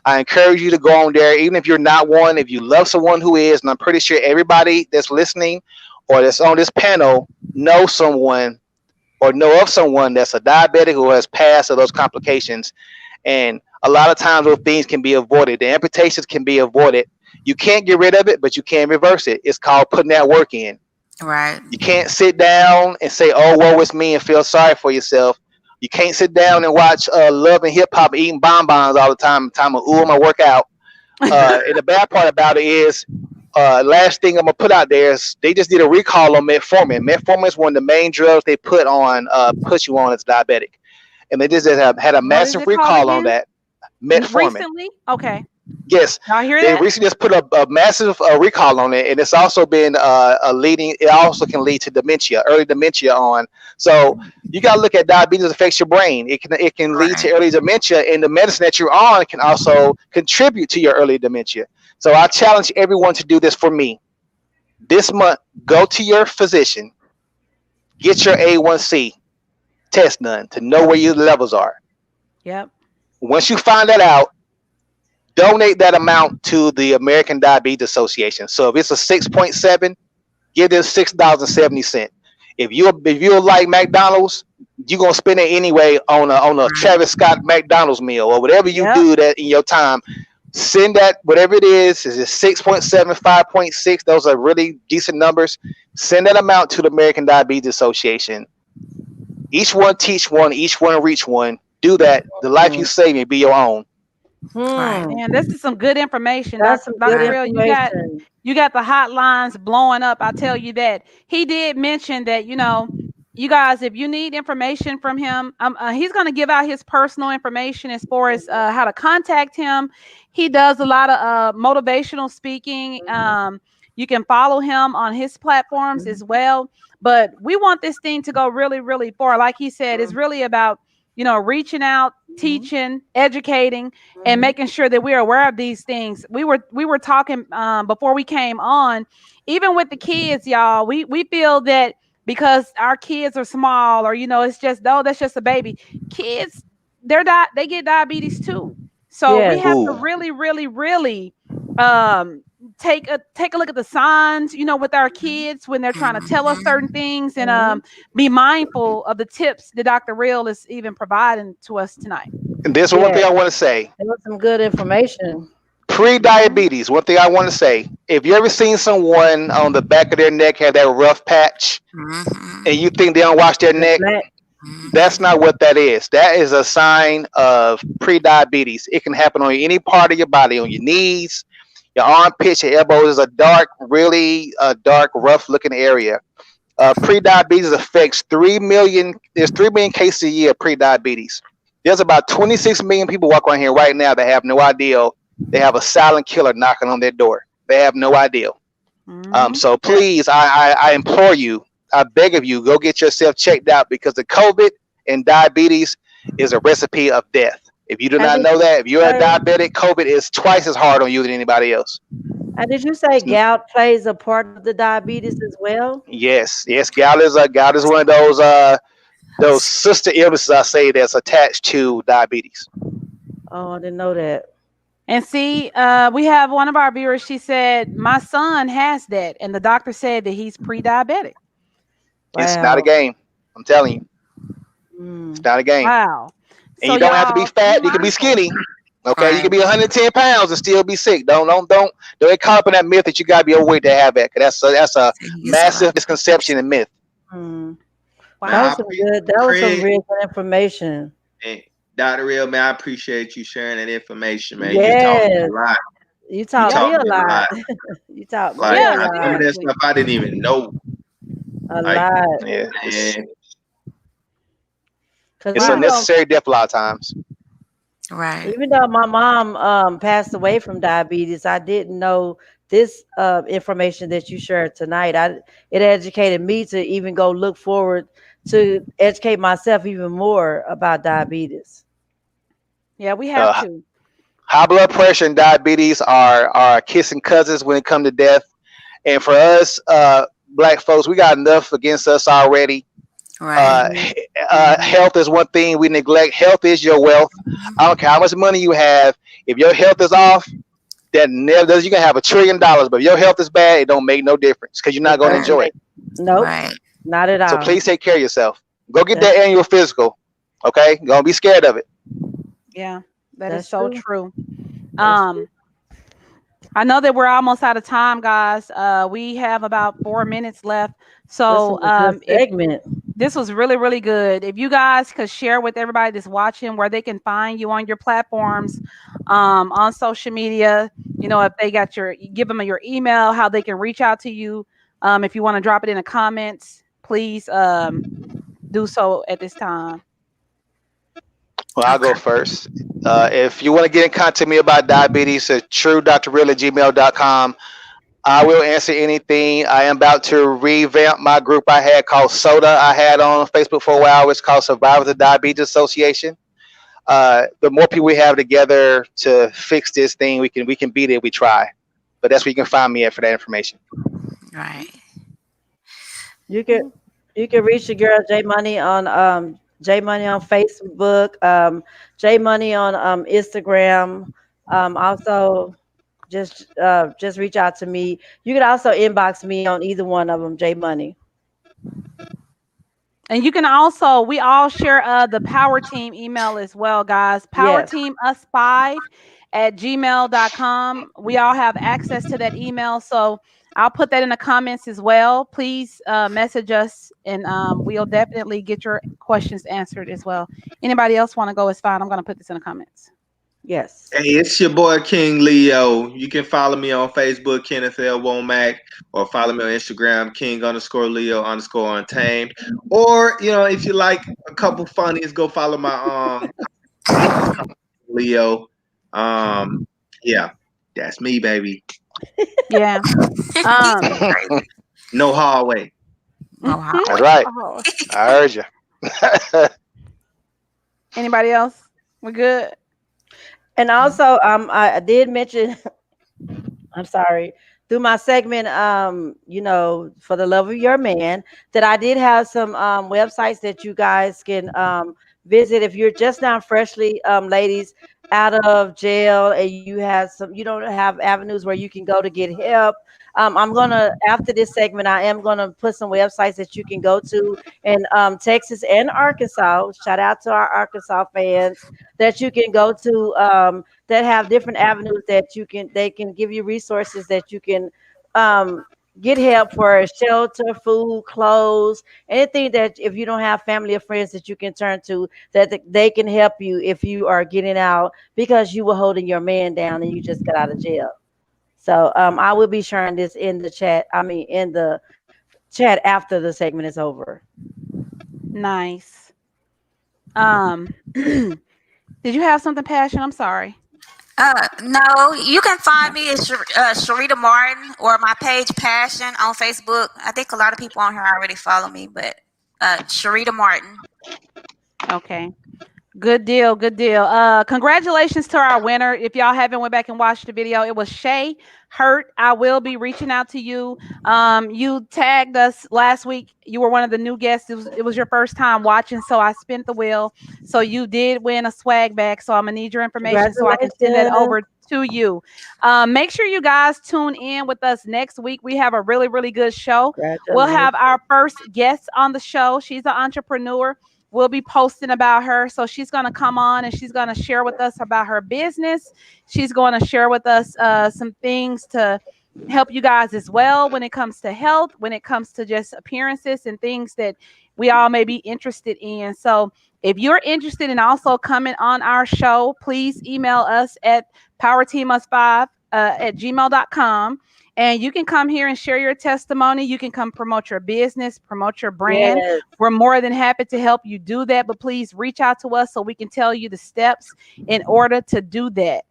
I encourage you to go on there, even if you're not one, if you love someone who is, and I'm pretty sure everybody that's listening or that's on this panel knows someone or know of someone that's a diabetic who has passed of those complications. And a lot of times those things can be avoided. The amputations can be avoided. You can't get rid of it, but you can reverse it. It's called putting that work in. Right. You can't sit down and say, oh, woe is me, and feel sorry for yourself. You can't sit down and watch Love and Hip Hop eating bonbons all the time. Ooh, I'm gonna work out. And the bad part about it is, last thing I'm gonna put out there is they just did a recall on metformin. Metformin is one of the main drugs they put you on as diabetic, and they just had a massive recall on that. Metformin. Recently? Okay. Yes, they recently just put a massive recall on it, and it's also been it also can lead to dementia, early dementia on. So you got to look at diabetes affects your brain. It can lead to early dementia, and the medicine that you're on can also contribute to your early dementia. So I challenge everyone to do this for me. This month, go to your physician, get your A1C test done to know where your levels are. Yep. Once you find that out, donate that amount to the American Diabetes Association. So if it's a 6.7, give them $6.70. If you like McDonald's, you're gonna spend it anyway on a Travis Scott McDonald's meal or whatever you do that in your time. Send that, whatever it is it 6.7, 5.6? Those are really decent numbers. Send that amount to the American Diabetes Association. Each one teach one, each one reach one. Do that. The life you save may be your own. Man, this is some good information. That's some good real. information. You got the hotlines blowing up. I tell you that. He did mention that, you guys, if you need information from him, he's going to give out his personal information as far as how to contact him. He does a lot of motivational speaking. You can follow him on his platforms as well. But we want this thing to go really, really far. Like he said, it's really about reaching out, teaching, educating, and making sure that we're aware of these things. We were talking before we came on, even with the kids, y'all. We feel that because our kids are small, or it's just that's just a baby. Kids, they get diabetes too. So we Yes. have to Ooh. really, really, really take a look at the signs, with our kids when they're trying to tell us certain things, and be mindful of the tips that Dr. Real is even providing to us tonight. And there's one thing I want to say. There was some good information. Pre-diabetes. One thing I want to say. If you ever seen someone on the back of their neck have that rough patch, and you think they don't wash their neck, that's not what that is. That is a sign of pre-diabetes. It can happen on any part of your body, on your knees, your armpits, your elbows. Is a dark, really dark, rough-looking area. Pre-diabetes affects 3 million. There's 3 million cases a year of pre-diabetes. There's about 26 million people walk around here right now that have no idea they have a silent killer knocking on their door. They have no idea. So please, I implore you, I beg of you, go get yourself checked out, because the COVID and diabetes is a recipe of death. If you do not know that, if you're a diabetic, COVID is twice as hard on you than anybody else. And did you say gout plays a part of the diabetes as well? Yes. Gout is one of those sister illnesses I say that's attached to diabetes. Oh, I didn't know that. And see, we have one of our viewers. She said, my son has that, and the doctor said that he's pre-diabetic. Wow. It's not a game. I'm telling you. It's not a game. Wow. And you don't have to be fat. You can be skinny. Okay, you can be 110 pounds and still be sick. Don't get caught up in that myth that you gotta be overweight to have that. That's a massive misconception and myth. Wow. That was some real good information. Hey, Dr. Real, man, I appreciate you sharing that information, man. Yes. You taught me a lot. You taught me like, a lot. some of that stuff I didn't even know. A lot. Yeah. It's a necessary death a lot of times. Right. Even though my mom passed away from diabetes, I didn't know this information that you shared tonight. It educated me to even go look forward to educate myself even more about diabetes. Yeah, we have to. High blood pressure and diabetes are kissing cousins when it comes to death. And for us, Black folks, we got enough against us already. Right. Health is one thing we neglect. Health is your wealth. I don't care how much money you have. If your health is off, that never does. You can have $1 trillion, but if your health is bad, it don't make no difference because you're not going to enjoy it. Nope, not at all. So please take care of yourself. Go get that annual physical. Okay, don't be scared of it. Yeah, that's so true. I know that we're almost out of time, guys. We have about 4 minutes left. So this was really, really good. If you guys could share with everybody that's watching where they can find you on your platforms, on social media, if they got give them your email, how they can reach out to you. If you want to drop it in the comments, please do so at this time. Well, I'll go first. If you want to get in contact with me about diabetes, it's truedrreal@gmail.com. I will answer anything. I am about to revamp my group I had called SODA. I had on Facebook for a while. It's called Survivors of Diabetes Association. The more people we have together to fix this thing, we can beat it. We try. But that's where you can find me at for that information. Right. You can reach the girl J Money on J Money on Facebook, J Money on Instagram. Also, just reach out to me. You can also inbox me on either one of them, J Money. And you can also, we all share the Power Team email as well, guys. PowerTeamUs5@gmail.com. We all have access to that email, so I'll put that in the comments as well. Please message us, and we'll definitely get your questions answered as well. Anybody else want to go? It's fine. I'm going to put this in the comments. Yes. Hey, it's your boy King Leo. You can follow me on Facebook, Kenneth L. Womack, or follow me on Instagram, King_Leo_Untamed. Or, if you like a couple funnies, go follow my Leo. Yeah, that's me, baby. Yeah. No hallway. That's right. I heard you. Anybody else? We're good. And also, I did mention, I'm sorry, through my segment, for the love of your man, that I did have some websites that you guys can visit if you're just now freshly, ladies. out of jail and you don't have avenues where you can go to get help, I'm gonna, after this segment, I am gonna put some websites that you can go to in Texas and Arkansas. Shout out to our Arkansas fans that you can go to that have different avenues that they can give you resources that you can get help for shelter, food, clothes, anything that if you don't have family or friends that you can turn to, that they can help you if you are getting out because you were holding your man down and you just got out of jail. So I will be sharing this in the chat. I mean, in the chat after the segment is over. Nice. Did you have something, Passion? I'm sorry. No, you can find me at Sharita Martin or my page Passion on Facebook. I think a lot of people on here already follow me, but Sharita Martin. Okay. Good deal. Good deal. Congratulations to our winner. If y'all haven't went back and watched the video, it was Shay Hurt. I will be reaching out to you. You tagged us last week. You were one of the new guests. It was your first time watching, so I spent the wheel. So you did win a swag bag. So I'm gonna need your information so I can send that over to you. Make sure you guys tune in with us next week. We have a really, really good show. We'll have our first guest on the show. She's an entrepreneur. We'll be posting about her. So she's going to come on and she's going to share with us about her business. She's going to share with us some things to help you guys as well when it comes to health, when it comes to just appearances and things that we all may be interested in. So if you're interested in also coming on our show, please email us at powerteamus5@gmail.com. And you can come here and share your testimony. You can come promote your business, promote your brand. Yes. We're more than happy to help you do that. But please reach out to us so we can tell you the steps in order to do that.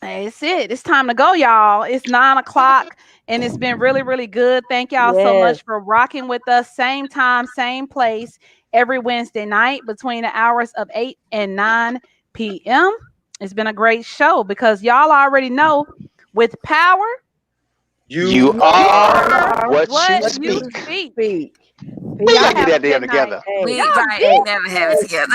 It's it. It's time to go, y'all. It's 9 o'clock and it's been really, really good. Thank y'all so much for rocking with us. Same time, same place every Wednesday night between the hours of 8 and 9 p.m. It's been a great show because y'all already know with power, you are what you speak. We gotta get that damn together. We never have it together.